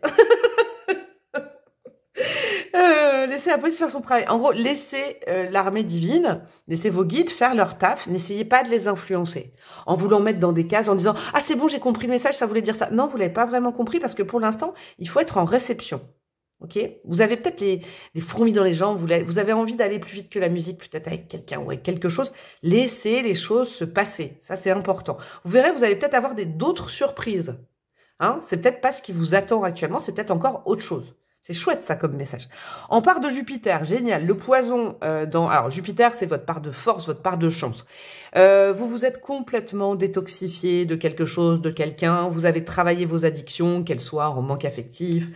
[SPEAKER 1] Laissez la police faire son travail. En gros, laissez l'armée divine, laissez vos guides faire leur taf. N'essayez pas de les influencer. En voulant mettre dans des cases, en disant « Ah, c'est bon, j'ai compris le message, ça voulait dire ça. » Non, vous l'avez pas vraiment compris parce que pour l'instant, il faut être en réception. Ok? Vous avez peut-être des fourmis dans les jambes, vous avez envie d'aller plus vite que la musique, peut-être avec quelqu'un ou avec quelque chose. Laissez les choses se passer. Ça, c'est important. Vous verrez, vous allez peut-être avoir d'autres surprises. Hein? C'est peut-être pas ce qui vous attend actuellement, c'est peut-être encore autre chose. C'est chouette, ça, comme message. En part de Jupiter, génial. Le poison, alors, Jupiter, c'est votre part de force, votre part de chance. Vous vous êtes complètement détoxifié de quelque chose, de quelqu'un. Vous avez travaillé vos addictions, qu'elles soient en manque affectif,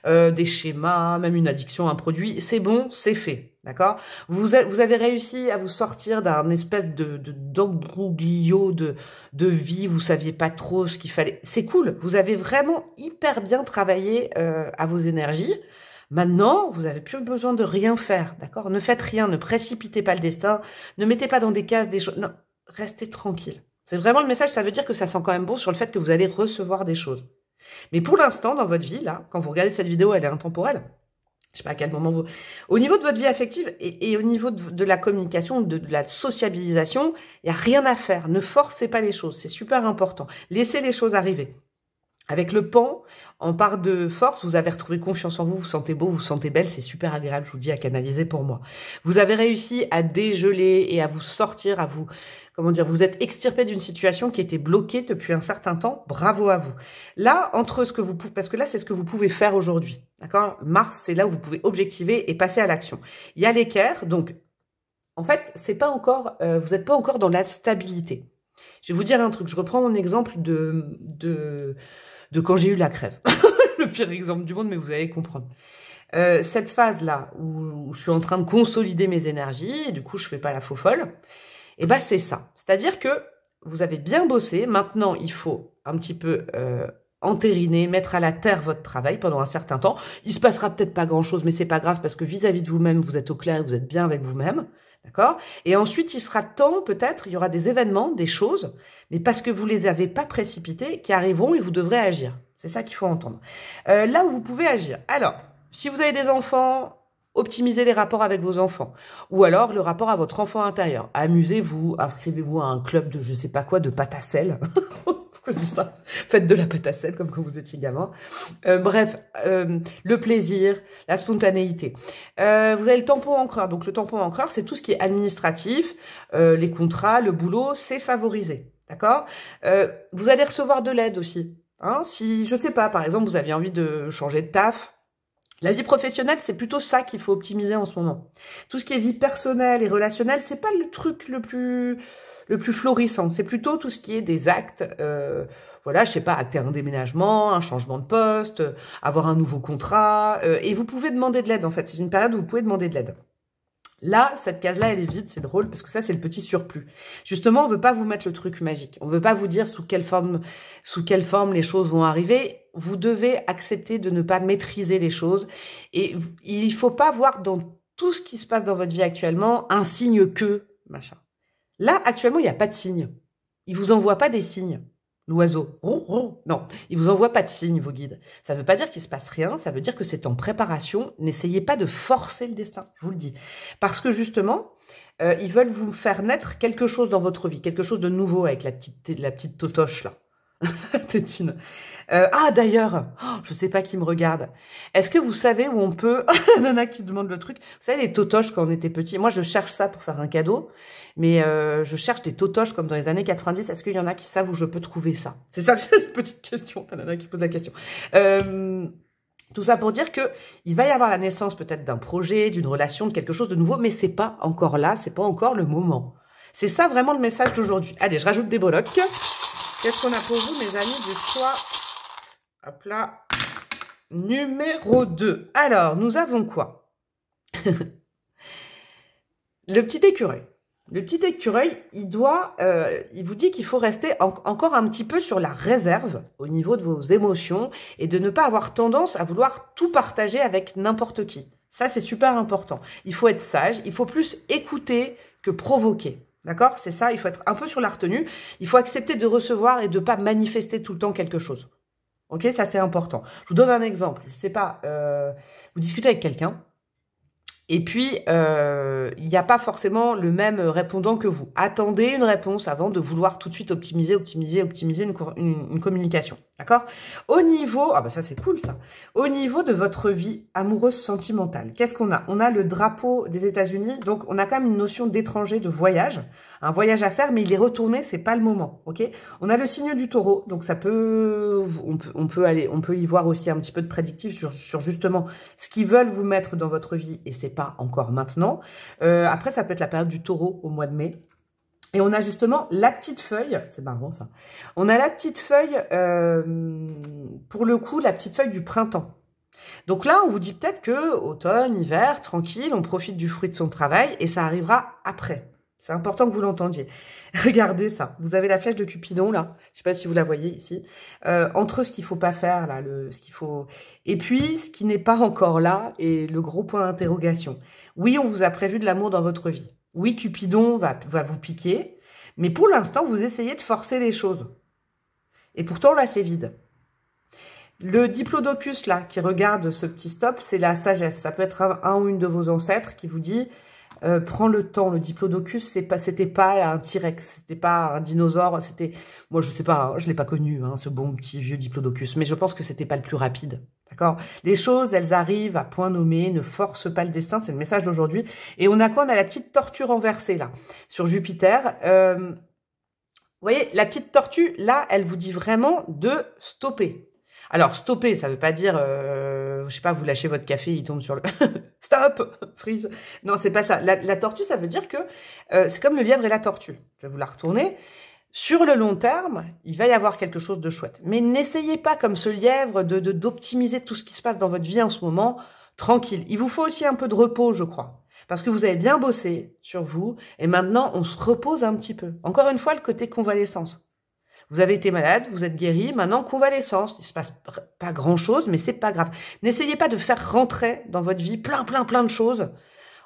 [SPEAKER 1] des schémas, même une addiction à un produit. C'est bon, c'est fait. D'accord? Vous avez réussi à vous sortir d'un espèce d'embrouglio de vie. Vous saviez pas trop ce qu'il fallait. C'est cool. Vous avez vraiment hyper bien travaillé à vos énergies. Maintenant, vous n'avez plus besoin de rien faire. D'accord? Ne faites rien. Ne précipitez pas le destin. Ne mettez pas dans des cases des choses. Non, restez tranquille. C'est vraiment le message. Ça veut dire que ça sent quand même bon sur le fait que vous allez recevoir des choses. Mais pour l'instant, dans votre vie, là, quand vous regardez cette vidéo, elle est intemporelle. Je sais pas à quel moment vous... Au niveau de votre vie affective et au niveau de la communication, de la sociabilisation, il n'y a rien à faire. Ne forcez pas les choses. C'est super important. Laissez les choses arriver. Avec le pan, en part de force, vous avez retrouvé confiance en vous, vous sentez beau, vous vous sentez belle, c'est super agréable, je vous dis, à canaliser pour moi. Vous avez réussi à dégeler et à vous sortir, comment dire, vous êtes extirpé d'une situation qui était bloquée depuis un certain temps, bravo à vous. Là, entre ce que vous pouvez, parce que là, c'est ce que vous pouvez faire aujourd'hui, d'accord? Mars, c'est là où vous pouvez objectiver et passer à l'action. Il y a l'équerre, donc, en fait, c'est pas encore, vous n'êtes pas encore dans la stabilité. Je vais vous dire un truc, je reprends mon exemple de quand j'ai eu la crève. Le pire exemple du monde, mais vous allez comprendre. Cette phase-là, où je suis en train de consolider mes énergies, et du coup, je fais pas la faux folle, et ben c'est ça. C'est-à-dire que vous avez bien bossé, maintenant, il faut un petit peu entériner, mettre à la terre votre travail pendant un certain temps. Il se passera peut-être pas grand-chose, mais c'est pas grave, parce que vis-à-vis de vous-même, vous êtes au clair, vous êtes bien avec vous-même. D'accord? Et ensuite, il sera temps, peut-être, il y aura des événements, des choses, mais parce que vous les avez pas précipités, qui arriveront et vous devrez agir. C'est ça qu'il faut entendre. Là où vous pouvez agir. Alors, si vous avez des enfants, optimisez les rapports avec vos enfants. Ou alors, le rapport à votre enfant intérieur. Amusez-vous, inscrivez-vous à un club de je sais pas quoi, de pâte à sel. Pourquoi je dis ça? Faites de la pâte à sel, comme quand vous étiez gamin. Bref, le plaisir, la spontanéité. Vous avez le tampon encreur. Donc, le tampon encreur, c'est tout ce qui est administratif, les contrats, le boulot, c'est favorisé. D'accord? Vous allez recevoir de l'aide aussi. Hein, si, je sais pas, par exemple, vous aviez envie de changer de taf, la vie professionnelle, c'est plutôt ça qu'il faut optimiser en ce moment. Tout ce qui est vie personnelle et relationnelle, c'est pas le truc le plus florissant. C'est plutôt tout ce qui est des actes, voilà, je sais pas, acter un déménagement, un changement de poste, avoir un nouveau contrat, et vous pouvez demander de l'aide, en fait. C'est une période où vous pouvez demander de l'aide. Là, cette case-là, elle est vide, c'est drôle, parce que ça, c'est le petit surplus. Justement, on veut pas vous mettre le truc magique. On veut pas vous dire sous quelle forme les choses vont arriver. Vous devez accepter de ne pas maîtriser les choses. Et il faut pas voir dans tout ce qui se passe dans votre vie actuellement un signe que, machin. Là, actuellement, il n'y a pas de signe. Il vous envoie pas des signes. L'oiseau. Non, il vous envoie pas de signes, vos guides. Ça veut pas dire qu'il se passe rien, ça veut dire que c'est en préparation. N'essayez pas de forcer le destin, je vous le dis. Parce que justement, ils veulent vous faire naître quelque chose dans votre vie, quelque chose de nouveau avec la petite totoche là. Tétine. Ah d'ailleurs, je sais pas qui me regarde. Est-ce que vous savez où on peut... Nana qui demande le truc. Vous savez les totoches quand on était petit. Moi je cherche ça pour faire un cadeau. Mais je cherche des totoches comme dans les années 90. Est-ce qu'il y en a qui savent où je peux trouver ça? C'est ça, c'est une petite question. Nana qui pose la question. Tout ça pour dire que il va y avoir la naissance peut-être d'un projet, d'une relation, de quelque chose de nouveau, mais c'est pas encore là, c'est pas encore le moment. C'est ça vraiment le message d'aujourd'hui. Allez, je rajoute des breloques. Qu'est-ce qu'on a pour vous, mes amis, du choix? Hop là. Numéro 2. Alors, nous avons quoi? Le petit écureuil. Le petit écureuil, il vous dit qu'il faut rester encore un petit peu sur la réserve au niveau de vos émotions et de ne pas avoir tendance à vouloir tout partager avec n'importe qui. Ça, c'est super important. Il faut être sage, il faut plus écouter que provoquer. D'accord? C'est ça, il faut être un peu sur la retenue. Il faut accepter de recevoir et de ne pas manifester tout le temps quelque chose. Ok? Ça, c'est important. Je vous donne un exemple. Je sais pas, vous discutez avec quelqu'un. Et puis, il n'y a pas forcément le même répondant que vous. Attendez une réponse avant de vouloir tout de suite optimiser une communication. D'accord? Au niveau... Ah bah ça, c'est cool, ça. Au niveau de votre vie amoureuse sentimentale, qu'est-ce qu'on a? On a le drapeau des États-Unis. Donc, on a quand même une notion d'étranger, de voyage. Un voyage à faire, mais il est retourné, c'est pas le moment. Ok? On a le signe du taureau. Donc, ça peut... On peut y voir aussi un petit peu de prédictif sur justement ce qu'ils veulent vous mettre dans votre vie. Et c'est pas encore maintenant. Après, ça peut être la période du taureau au mois de mai. Et on a justement la petite feuille, c'est marrant ça, on a la petite feuille, pour le coup, la petite feuille du printemps. Donc là, on vous dit peut-être que automne, hiver, tranquille, on profite du fruit de son travail et ça arrivera après. C'est important que vous l'entendiez. Regardez ça, vous avez la flèche de Cupidon là, je sais pas si vous la voyez ici, entre ce qu'il faut pas faire là, ce qu'il faut, et puis ce qui n'est pas encore là et le gros point d'interrogation. Oui, on vous a prévu de l'amour dans votre vie. Oui, Cupidon va vous piquer, mais pour l'instant, vous essayez de forcer les choses. Et pourtant, là, c'est vide. Le diplodocus, là, qui regarde ce petit stop, c'est la sagesse. Ça peut être un ou une de vos ancêtres qui vous dit prends le temps. Le diplodocus, c'était pas un T-Rex, c'était pas un dinosaure, c'était... Moi, je sais pas, hein, je l'ai pas connu, hein, ce bon petit vieux diplodocus, mais je pense que c'était pas le plus rapide. D'accord? Les choses, elles arrivent à point nommé, ne force pas le destin, c'est le message d'aujourd'hui. Et on a quoi? On a la petite tortue renversée, là, sur Jupiter. Vous voyez, la petite tortue, là, elle vous dit vraiment de stopper. Alors, stopper, ça veut pas dire, je sais pas, vous lâchez votre café, il tombe sur le... Stop! Freeze! Non, c'est pas ça. La tortue, ça veut dire que c'est comme le lièvre et la tortue. Je vais vous la retourner. Sur le long terme, il va y avoir quelque chose de chouette. Mais n'essayez pas, comme ce lièvre, d'optimiser tout ce qui se passe dans votre vie en ce moment, tranquille. Il vous faut aussi un peu de repos, je crois. Parce que vous avez bien bossé sur vous, et maintenant, on se repose un petit peu. Encore une fois, le côté convalescence. Vous avez été malade, vous êtes guéri, maintenant convalescence. Il se passe pas grand-chose, mais c'est pas grave. N'essayez pas de faire rentrer dans votre vie plein de choses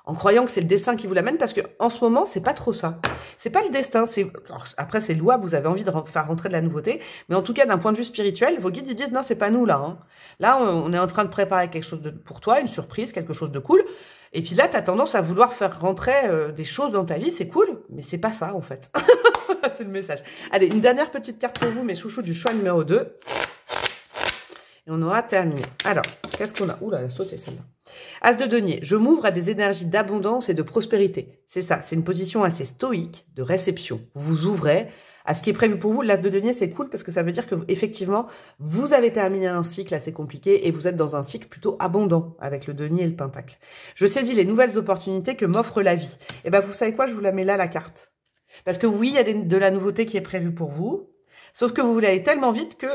[SPEAKER 1] en croyant que c'est le destin qui vous l'amène, parce que en ce moment, c'est pas trop ça. C'est pas le destin, après c'est louable, vous avez envie de faire rentrer de la nouveauté, mais en tout cas, d'un point de vue spirituel, vos guides, ils disent non, c'est pas nous là. Hein. Là, on est en train de préparer quelque chose pour toi, une surprise, quelque chose de cool. Et puis là, tu as tendance à vouloir faire rentrer des choses dans ta vie, c'est cool, mais c'est pas ça en fait. C'est le message. Allez, une dernière petite carte pour vous, mes chouchous, du choix numéro 2. Et on aura terminé. Alors, qu'est-ce qu'on a? Ouh là, elle a sauté celle-là. As de denier, je m'ouvre à des énergies d'abondance et de prospérité. C'est ça, c'est une position assez stoïque de réception. Vous vous ouvrez à ce qui est prévu pour vous. L'as de denier, c'est cool parce que ça veut dire que effectivement, vous avez terminé un cycle assez compliqué et vous êtes dans un cycle plutôt abondant avec le denier et le pentacle. Je saisis les nouvelles opportunités que m'offre la vie. Et ben, vous savez quoi? Je vous la mets là, la carte. Parce que oui, il y a de la nouveauté qui est prévue pour vous. Sauf que vous voulez aller tellement vite que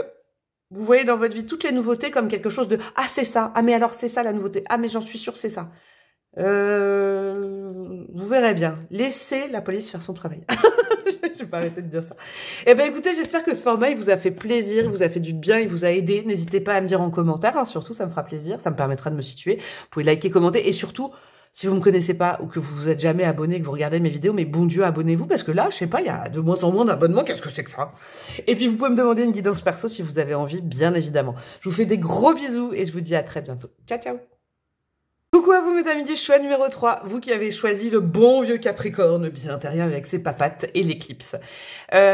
[SPEAKER 1] vous voyez dans votre vie toutes les nouveautés comme quelque chose de « Ah, c'est ça. Ah, mais alors c'est ça la nouveauté. Ah, mais j'en suis sûre, c'est ça. » Vous verrez bien. Laissez la police faire son travail. Je vais pas arrêter de dire ça. Eh ben, écoutez, j'espère que ce format, il vous a fait plaisir, il vous a fait du bien, il vous a aidé. N'hésitez pas à me dire en commentaire, hein, surtout, ça me fera plaisir. Ça me permettra de me situer. Vous pouvez liker, commenter et surtout, Si vous me connaissez pas ou que vous vous êtes jamais abonné, que vous regardez mes vidéos, mais bon Dieu, abonnez-vous parce que là, je sais pas, il y a de moins en moins d'abonnements. Qu'est-ce que c'est que ça? Et puis, vous pouvez me demander une guidance perso si vous avez envie, bien évidemment. Je vous fais des gros bisous et je vous dis à très bientôt. Ciao, ciao! Coucou à vous mes amis du choix numéro 3, vous qui avez choisi le bon vieux Capricorne bien terrien avec ses papates et l'éclipse.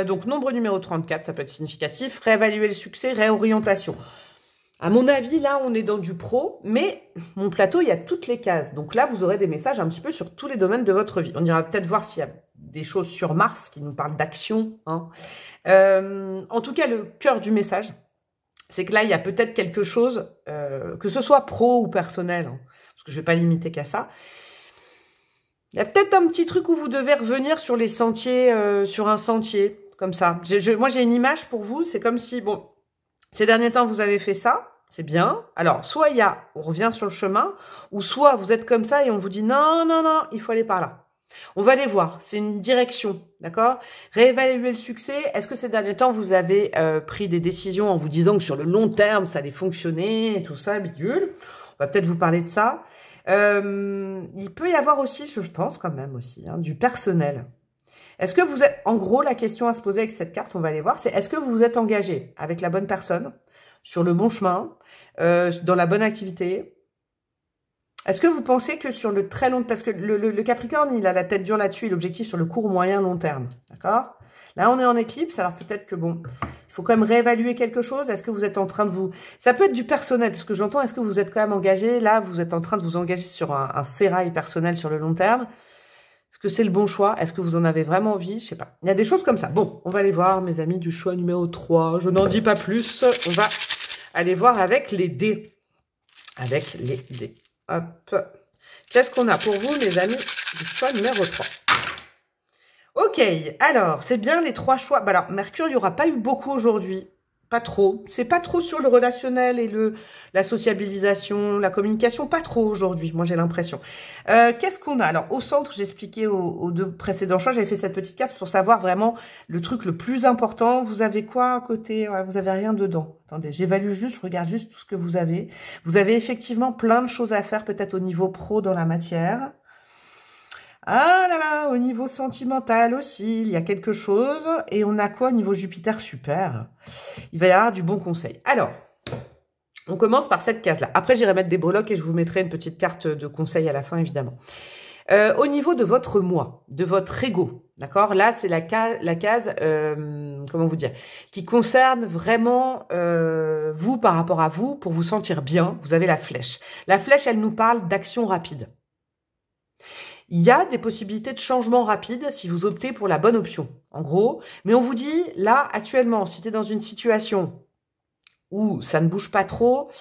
[SPEAKER 1] Donc nombre numéro 34, ça peut être significatif, réévaluer le succès, réorientation. À mon avis, là, on est dans du pro, mais mon plateau, il y a toutes les cases. Donc là, vous aurez des messages un petit peu sur tous les domaines de votre vie. On ira peut-être voir s'il y a des choses sur Mars qui nous parlent d'action. Hein. En tout cas, le cœur du message, c'est que là, il y a peut-être quelque chose, que ce soit pro ou personnel, hein, parce que je ne vais pas limiter qu'à ça. Il y a peut-être un petit truc où vous devez revenir sur les sentiers, sur un sentier, comme ça. Moi, j'ai une image pour vous, c'est comme si, bon, ces derniers temps, vous avez fait ça, c'est bien. Alors, soit on revient sur le chemin, ou soit vous êtes comme ça et on vous dit non, non, non, il faut aller par là. On va aller voir, c'est une direction, d'accord? Réévaluer le succès. Est-ce que ces derniers temps, vous avez pris des décisions en vous disant que sur le long terme, ça allait fonctionner, et tout ça, bidule? On va peut-être vous parler de ça. Il peut y avoir aussi, je pense quand même aussi, hein, du personnel. Est-ce que vous êtes, en gros, la question à se poser avec cette carte, on va aller voir, c'est est-ce que vous vous êtes engagé avec la bonne personne, sur le bon chemin, dans la bonne activité? Est-ce que vous pensez que sur le très long, parce que le Capricorne, il a la tête dure là-dessus, et l'objectif sur le court, moyen, long terme, d'accord? Là, on est en éclipse, alors peut-être que bon, il faut quand même réévaluer quelque chose. Est-ce que vous êtes en train de vous... Ça peut être du personnel, parce que j'entends, est-ce que vous êtes quand même engagé? Là, vous êtes en train de vous engager sur un sérail personnel sur le long terme. Est-ce que c'est le bon choix? Est-ce que vous en avez vraiment envie? Je sais pas. Il y a des choses comme ça. Bon, on va aller voir, mes amis du choix numéro 3. Je n'en dis pas plus. On va aller voir avec les dés. Avec les dés. Hop. Qu'est-ce qu'on a pour vous, mes amis du choix numéro 3? Ok, alors, c'est bien les 3 choix. Bah alors, Mercure, il n'y aura pas eu beaucoup aujourd'hui. Pas trop. C'est pas trop sur le relationnel et la sociabilisation, la communication. Pas trop aujourd'hui, moi j'ai l'impression. Qu'est-ce qu'on a? Alors, au centre, j'expliquais aux 2 précédents choix, j'avais fait cette petite carte pour savoir vraiment le truc le plus important. Vous avez quoi à côté? Ouais, vous avez rien dedans. Attendez, j'évalue juste, je regarde juste tout ce que vous avez. Vous avez effectivement plein de choses à faire, peut-être au niveau pro dans la matière. Ah là là, au niveau sentimental aussi, il y a quelque chose. Et on a quoi au niveau Jupiter? Super. Il va y avoir du bon conseil. Alors, on commence par cette case-là. Après, j'irai mettre des breloques et je vous mettrai une petite carte de conseil à la fin, évidemment. Au niveau de votre moi, de votre ego, d'accord? Là, c'est la case, comment vous dire, qui concerne vraiment vous par rapport à vous, pour vous sentir bien. Vous avez la flèche. La flèche, elle nous parle d'action rapide. Il y a des possibilités de changement rapide si vous optez pour la bonne option, en gros. Mais on vous dit, là, actuellement, si tu es dans une situation où ça ne bouge pas trop,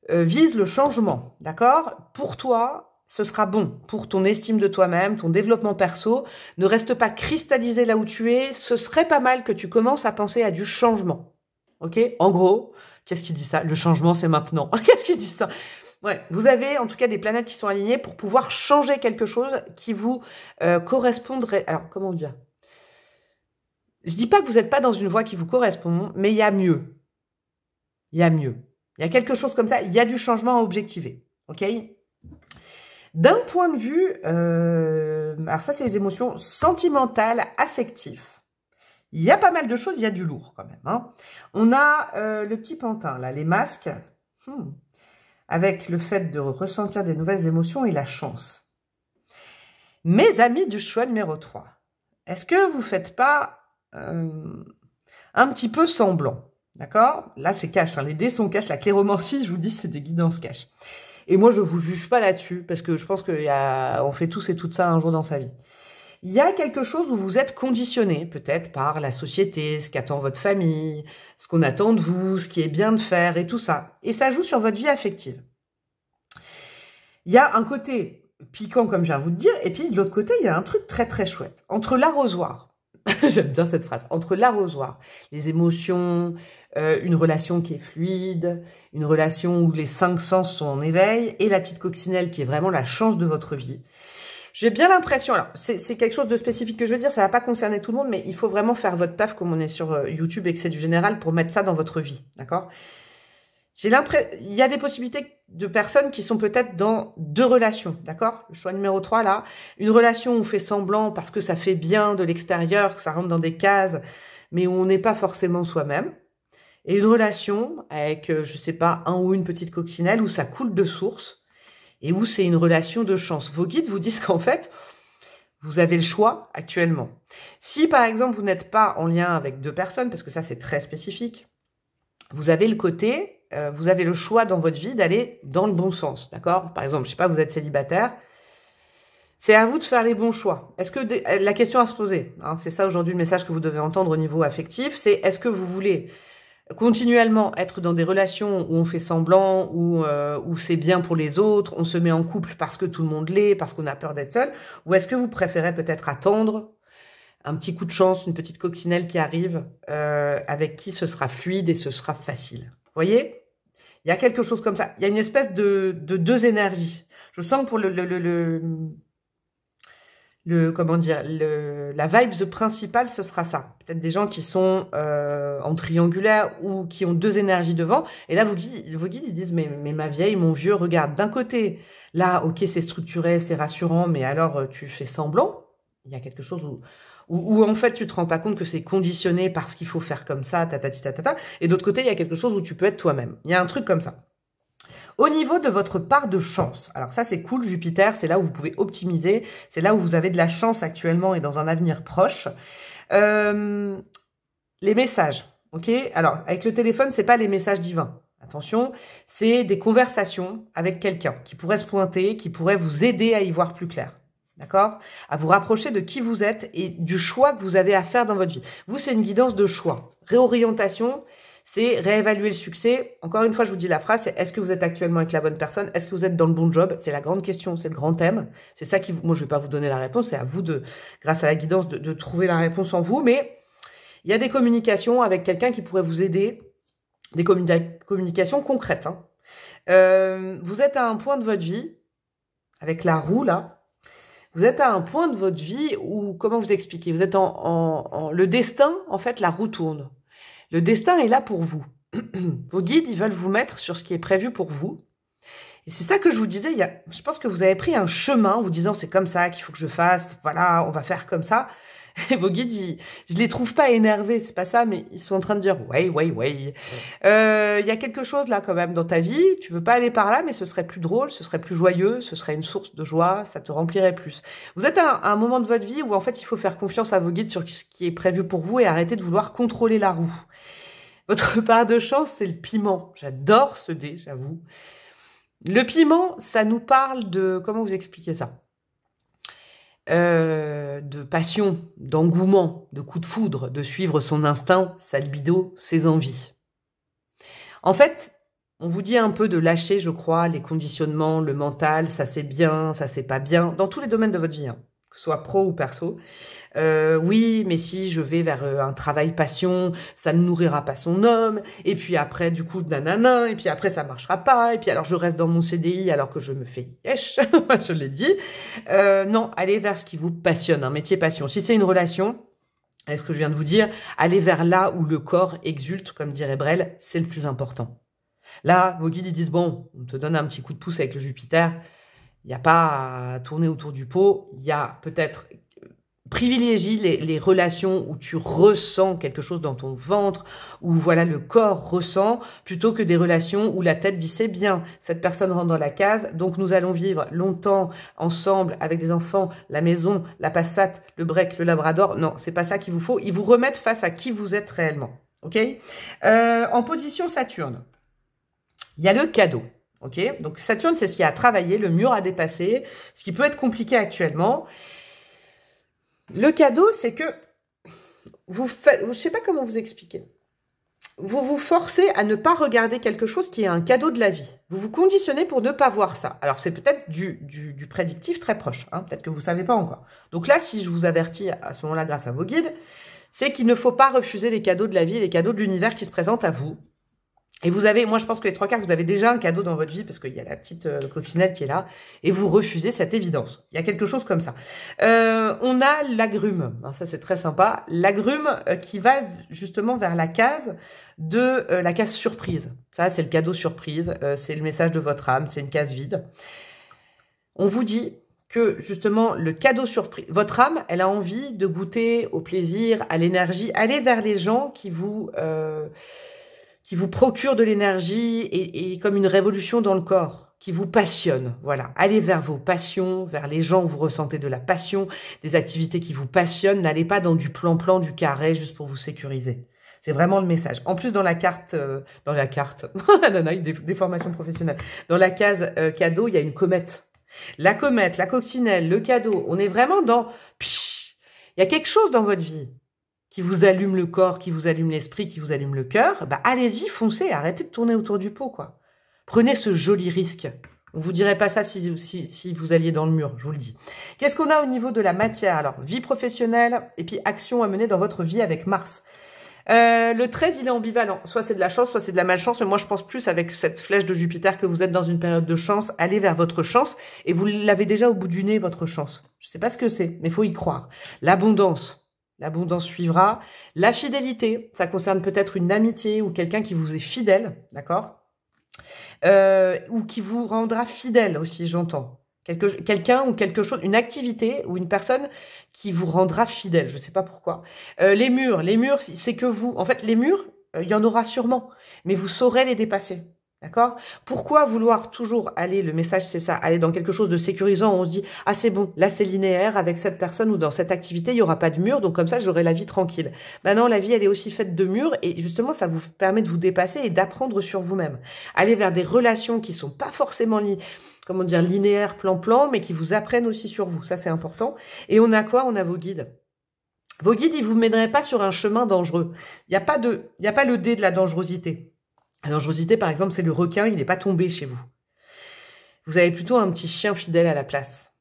[SPEAKER 1] vise le changement, d'accord? Pour toi, ce sera bon. Pour ton estime de toi-même, ton développement perso, ne reste pas cristallisé là où tu es. Ce serait pas mal que tu commences à penser à du changement, ok? En gros, qu'est-ce qui dit ça? Le changement, c'est maintenant. Qu'est-ce qui dit ça? Ouais, vous avez en tout cas des planètes qui sont alignées pour pouvoir changer quelque chose qui vous correspondrait. Alors, comment dire? Je dis pas que vous n'êtes pas dans une voie qui vous correspond, mais il y a mieux. Il y a mieux. Il y a quelque chose comme ça. Il y a du changement à objectiver. Ok? D'un point de vue, alors ça, c'est les émotions sentimentales, affectives. Il y a pas mal de choses. Il y a du lourd quand même. Hein. On a le petit pantin, là, les masques. Avec le fait de ressentir des nouvelles émotions et la chance. Mes amis du choix numéro 3, est-ce que vous ne faites pas un petit peu semblant? D'accord? Là, c'est cash. Hein. Les dés sont cash. La cléromancie, je vous dis, c'est des guidances cash. Et moi, je ne vous juge pas là-dessus, parce que je pense qu'on fait tous et toutes ça un jour dans sa vie. Il y a quelque chose où vous êtes conditionné, peut-être par la société, ce qu'attend votre famille, ce qu'on attend de vous, ce qui est bien de faire et tout ça. Et ça joue sur votre vie affective. Il y a un côté piquant, comme je viens de vous le dire, et puis de l'autre côté, il y a un truc très très chouette. Entre l'arrosoir, j'aime bien cette phrase, entre l'arrosoir, les émotions, une relation qui est fluide, une relation où les 5 sens sont en éveil, et la petite coccinelle qui est vraiment la chance de votre vie. J'ai bien l'impression, alors c'est quelque chose de spécifique que je veux dire, ça va pas concerner tout le monde, mais il faut vraiment faire votre taf comme on est sur YouTube et que c'est du général pour mettre ça dans votre vie, d'accord? J'ai l'impression, il y a des possibilités de personnes qui sont peut-être dans 2 relations, d'accord? Le choix numéro 3, là. Une relation où on fait semblant parce que ça fait bien de l'extérieur, que ça rentre dans des cases, mais où on n'est pas forcément soi-même. Et une relation avec, je sais pas, un ou une petite coccinelle où ça coule de source et où c'est une relation de chance. Vos guides vous disent qu'en fait, vous avez le choix actuellement. Si, par exemple, vous n'êtes pas en lien avec 2 personnes, parce que ça, c'est très spécifique, vous avez le côté, vous avez le choix dans votre vie d'aller dans le bon sens, d'accord? Par exemple, je sais pas, vous êtes célibataire, c'est à vous de faire les bons choix. Est-ce que la question à se poser, hein, c'est ça aujourd'hui le message que vous devez entendre au niveau affectif, c'est est-ce que vous voulez continuellement être dans des relations où on fait semblant, où c'est bien pour les autres, on se met en couple parce que tout le monde l'est, parce qu'on a peur d'être seul, ou est-ce que vous préférez peut-être attendre un petit coup de chance, une petite coccinelle qui arrive, avec qui ce sera fluide et ce sera facile. Vous voyez? Il y a quelque chose comme ça. Il y a une espèce de 2 énergies. Je sens que pour comment dire, la vibe principale, ce sera ça. Peut-être des gens qui sont en triangulaire ou qui ont 2 énergies devant. Et là, vos guides, ils disent, mais ma vieille, mon vieux, regarde, d'un côté, là, ok, c'est structuré, c'est rassurant, mais alors tu fais semblant. Il y a quelque chose où en fait, tu te rends pas compte que c'est conditionné parce qu'il faut faire comme ça, tatati tatata. Et d'autre côté, il y a quelque chose où tu peux être toi-même. Il y a un truc comme ça. Au niveau de votre part de chance, alors ça c'est cool, Jupiter, c'est là où vous pouvez optimiser, c'est là où vous avez de la chance actuellement et dans un avenir proche. Les messages, ok? Alors, avec le téléphone, c'est pas les messages divins. Attention, c'est des conversations avec quelqu'un qui pourrait se pointer, qui pourrait vous aider à y voir plus clair. D'accord? À vous rapprocher de qui vous êtes et du choix que vous avez à faire dans votre vie. Vous, c'est une guidance de choix. Réorientation, c'est réévaluer le succès. Encore une fois, je vous dis la phrase, c'est est-ce que vous êtes actuellement avec la bonne personne? Est-ce que vous êtes dans le bon job? C'est la grande question, c'est le grand thème. C'est ça qui moi, je vais pas vous donner la réponse, c'est à vous grâce à la guidance, de trouver la réponse en vous. Mais il y a des communications avec quelqu'un qui pourrait vous aider, des communications concrètes. Hein. Vous êtes à un point de votre vie, avec la roue là, vous êtes à un point de votre vie où, comment vous expliquer, vous êtes le destin, en fait, la roue tourne. Le destin est là pour vous. Vos guides, ils veulent vous mettre sur ce qui est prévu pour vous. Et c'est ça que je vous disais, je pense que vous avez pris un chemin en vous disant c'est comme ça qu'il faut que je fasse, voilà, on va faire comme ça. Et vos guides, je les trouve pas énervés, c'est pas ça, mais ils sont en train de dire ouais. Il y a quelque chose là quand même dans ta vie, tu veux pas aller par là, mais ce serait plus drôle, ce serait plus joyeux, ce serait une source de joie, ça te remplirait plus. Vous êtes à un moment de votre vie où en fait il faut faire confiance à vos guides sur ce qui est prévu pour vous et arrêter de vouloir contrôler la roue. Votre part de chance, c'est le piment. J'adore ce dé, j'avoue. Le piment, ça nous parle de... Comment vous expliquer ça? De passion, d'engouement, de coup de foudre, de suivre son instinct, sa libido, ses envies. En fait, on vous dit un peu de lâcher, je crois, les conditionnements, le mental, ça c'est bien, ça c'est pas bien, dans tous les domaines de votre vie, hein, que ce soit pro ou perso. Oui, mais si je vais vers un travail passion, ça ne nourrira pas son homme, et puis après, du coup, nanana, et puis après, ça marchera pas, et puis alors je reste dans mon CDI alors que je me fais yesh, je l'ai dit. Non, allez vers ce qui vous passionne, un métier passion. Si c'est une relation, est-ce que je viens de vous dire, allez vers là où le corps exulte, comme dirait Brel, c'est le plus important. Là, vos guides, ils disent, bon, on te donne un petit coup de pouce avec le Jupiter, il n'y a pas à tourner autour du pot, il y a peut-être... Privilégie les relations où tu ressens quelque chose dans ton ventre, où voilà le corps ressent, plutôt que des relations où la tête dit c'est bien, cette personne rentre dans la case, donc nous allons vivre longtemps ensemble avec des enfants, la maison, la Passat, le break, le Labrador. Non, c'est pas ça qu'il vous faut. Ils vous remettent face à qui vous êtes réellement. Ok. En position Saturne, il y a le cadeau. Ok. Donc Saturne, c'est ce qui a travaillé, le mur à dépasser, ce qui peut être compliqué actuellement. Le cadeau, c'est que vous faites, je sais pas comment vous expliquer. Vous vous forcez à ne pas regarder quelque chose qui est un cadeau de la vie. Vous vous conditionnez pour ne pas voir ça. Alors, c'est peut-être du prédictif très proche. Hein, peut-être que vous savez pas encore. Donc là, si je vous avertis à ce moment-là grâce à vos guides, c'est qu'il ne faut pas refuser les cadeaux de la vie et les cadeaux de l'univers qui se présentent à vous. Et vous avez, moi je pense que les 3 quarts, vous avez déjà un cadeau dans votre vie parce qu'il y a la petite coccinelle qui est là et vous refusez cette évidence. Il y a quelque chose comme ça. On a l'agrume, alors ça c'est très sympa. L'agrume qui va justement vers la case de la case surprise. Ça c'est le cadeau surprise, c'est le message de votre âme, c'est une case vide. On vous dit que justement le cadeau surprise, votre âme, elle a envie de goûter au plaisir, à l'énergie, aller vers les gens qui vous procure de l'énergie et comme une révolution dans le corps, qui vous passionne. Voilà, allez vers vos passions, vers les gens où vous ressentez de la passion, des activités qui vous passionnent. N'allez pas dans du plan-plan, du carré, juste pour vous sécuriser. C'est vraiment le message. En plus, dans la carte, Nana, des formations professionnelles, dans la case cadeau, il y a une comète. La comète, la coccinelle, le cadeau, on est vraiment dans... Il y a quelque chose dans votre vie qui vous allume le corps, qui vous allume l'esprit, qui vous allume le cœur, bah allez-y, foncez, arrêtez de tourner autour du pot, quoi. Prenez ce joli risque. On vous dirait pas ça si vous alliez dans le mur, je vous le dis. Qu'est-ce qu'on a au niveau de la matière? Alors, vie professionnelle et puis action à mener dans votre vie avec Mars. Le 13, il est ambivalent. Soit c'est de la chance, soit c'est de la malchance. Mais moi, je pense plus avec cette flèche de Jupiter que vous êtes dans une période de chance. Allez vers votre chance et vous l'avez déjà au bout du nez, votre chance. Je sais pas ce que c'est, mais il faut y croire. L'abondance. L'abondance suivra. La fidélité, ça concerne peut-être une amitié ou quelqu'un qui vous est fidèle, d'accord, ou qui vous rendra fidèle aussi, j'entends. Quelqu'un ou quelque chose, une activité ou une personne qui vous rendra fidèle, je sais pas pourquoi. Les murs, c'est que vous. En fait, les murs, il y en aura sûrement, mais vous saurez les dépasser. D'accord? Pourquoi vouloir toujours aller, le message c'est ça, aller dans quelque chose de sécurisant, on se dit, ah c'est bon, là c'est linéaire, avec cette personne ou dans cette activité, il n'y aura pas de mur, donc comme ça j'aurai la vie tranquille. Maintenant, la vie elle est aussi faite de murs, et justement ça vous permet de vous dépasser et d'apprendre sur vous-même. Aller vers des relations qui sont pas forcément comment dire, linéaires, plan-plan, mais qui vous apprennent aussi sur vous, ça c'est important. Et on a quoi? On a vos guides. Vos guides, ils vous mèneraient pas sur un chemin dangereux. Il n'y a pas le dé de la dangerosité. La dangerosité, par exemple, c'est le requin, il n'est pas tombé chez vous. Vous avez plutôt un petit chien fidèle à la place.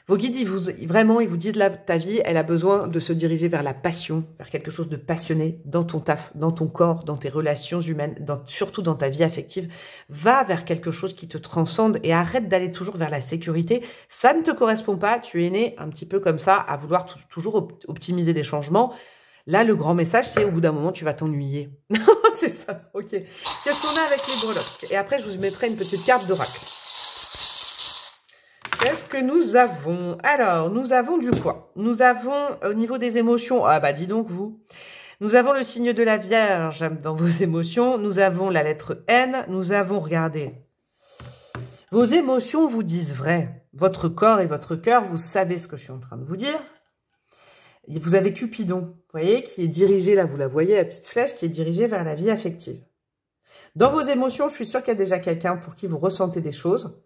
[SPEAKER 1] Vos guides, ils vous disent là, ta vie, elle a besoin de se diriger vers la passion, vers quelque chose de passionné dans ton taf, dans ton corps, dans tes relations humaines, surtout dans ta vie affective. Va vers quelque chose qui te transcende et arrête d'aller toujours vers la sécurité. Ça ne te correspond pas, tu es né un petit peu comme ça, à vouloir toujours optimiser des changements. Là, le grand message, c'est au bout d'un moment, tu vas t'ennuyer. C'est ça, ok. Qu'est-ce qu'on a avec les breloques? Et après, je vous mettrai une petite carte d'oracle. Qu'est-ce que nous avons? Alors, nous avons du quoi? Nous avons, au niveau des émotions, ah bah dis donc vous, nous avons le signe de la Vierge dans vos émotions, nous avons la lettre N, nous avons, regardez, vos émotions vous disent vrai. Votre corps et votre cœur, vous savez ce que je suis en train de vous dire. Vous avez Cupidon, vous voyez, qui est dirigé, là vous la voyez, la petite flèche, qui est dirigée vers la vie affective. Dans vos émotions, je suis sûre qu'il y a déjà quelqu'un pour qui vous ressentez des choses.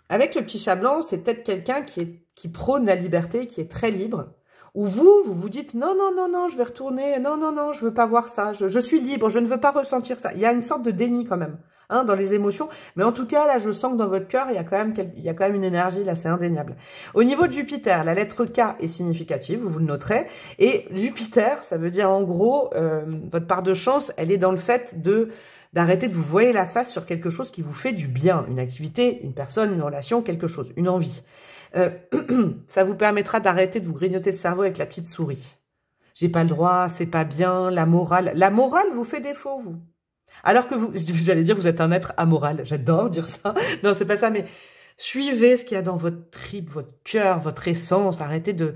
[SPEAKER 1] Avec le petit chat blanc, c'est peut-être quelqu'un qui prône la liberté, qui est très libre. Ou vous dites, non, non, non, non, je vais retourner, non, non, non, je veux pas voir ça, je suis libre, je ne veux pas ressentir ça. Il y a une sorte de déni quand même, hein, dans les émotions. Mais en tout cas, là, je sens que dans votre cœur, il y a quand même une énergie, là, c'est indéniable. Au niveau de Jupiter, la lettre K est significative, vous le noterez. Et Jupiter, ça veut dire en gros, votre part de chance, elle est dans le fait d'arrêter de vous voiler la face sur quelque chose qui vous fait du bien. Une activité, une personne, une relation, quelque chose, une envie. Ça vous permettra d'arrêter de vous grignoter le cerveau avec la petite souris. J'ai pas le droit, c'est pas bien, la morale. La morale vous fait défaut, vous. Alors que j'allais dire, vous êtes un être amoral. J'adore dire ça. Non, c'est pas ça, mais suivez ce qu'il y a dans votre trip, votre cœur, votre essence. Arrêtez de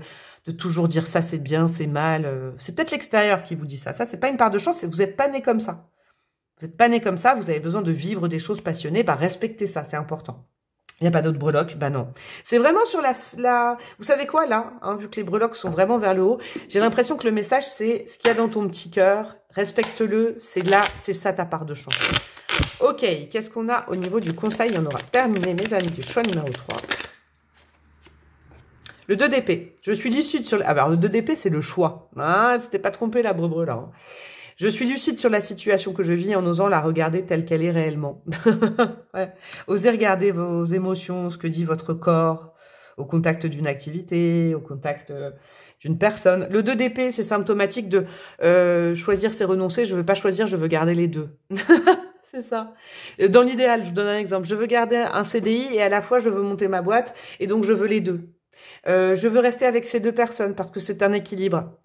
[SPEAKER 1] toujours dire ça, c'est bien, c'est mal. C'est peut-être l'extérieur qui vous dit ça. Ça, c'est pas une part de chance, vous n'êtes pas né comme ça. Vous n'êtes pas né comme ça, vous avez besoin de vivre des choses passionnées, bah respectez ça, c'est important. Il n'y a pas d'autres breloques, bah non. C'est vraiment sur vous savez quoi là, hein, vu que les breloques sont vraiment vers le haut, j'ai l'impression que le message c'est ce qu'il y a dans ton petit cœur, respecte-le, c'est là, c'est ça ta part de chance. Ok, qu'est-ce qu'on a au niveau du conseil? On aura terminé mes amis du choix numéro 3. Le 2 d'épée, je suis lucide sur... Alors le 2 d'épée c'est le choix, ah, c'était pas trompé la brebre là. Hein. Je suis lucide sur la situation que je vis en osant la regarder telle qu'elle est réellement. Ouais. Osez regarder vos émotions, ce que dit votre corps. au contact d'une activité, au contact d'une personne. Le 2 d'épée, c'est symptomatique de choisir, c'est renoncer. Je veux pas choisir, je veux garder les deux. C'est ça. Dans l'idéal, je vous donne un exemple. Je veux garder un CDI et à la fois, je veux monter ma boîte et donc je veux les deux. Je veux rester avec ces deux personnes parce que c'est un équilibre.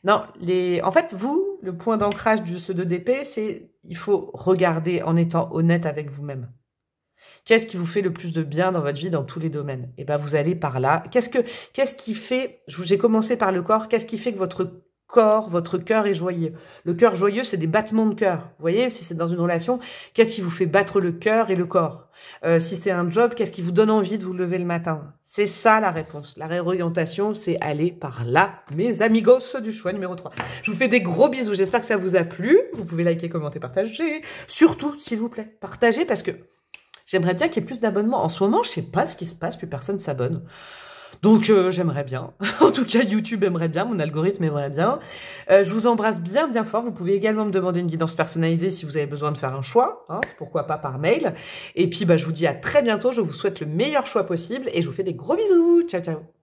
[SPEAKER 1] Non, en fait, vous, le point d'ancrage de ce 2 d'épée, c'est il faut regarder en étant honnête avec vous-même. Qu'est-ce qui vous fait le plus de bien dans votre vie, dans tous les domaines? Et ben, vous allez par là. Qu'est-ce qui fait, j'ai commencé par le corps, qu'est-ce qui fait que votre corps, votre cœur est joyeux? Le cœur joyeux, c'est des battements de cœur. Vous voyez, si c'est dans une relation, qu'est-ce qui vous fait battre le cœur et le corps? Si c'est un job, qu'est-ce qui vous donne envie de vous lever le matin? C'est ça la réponse. La réorientation, c'est aller par là, mes amigos du choix numéro 3. Je vous fais des gros bisous. J'espère que ça vous a plu. Vous pouvez liker, commenter, partager. Surtout, s'il vous plaît, partagez parce que j'aimerais bien qu'il y ait plus d'abonnements. En ce moment, je sais pas ce qui se passe, plus personne s'abonne. Donc, j'aimerais bien. En tout cas, YouTube aimerait bien, mon algorithme aimerait bien. Je vous embrasse bien, bien fort. Vous pouvez également me demander une guidance personnalisée si vous avez besoin de faire un choix. Hein, pourquoi pas par mail. Et puis, je vous dis à très bientôt. Je vous souhaite le meilleur choix possible et je vous fais des gros bisous. Ciao, ciao.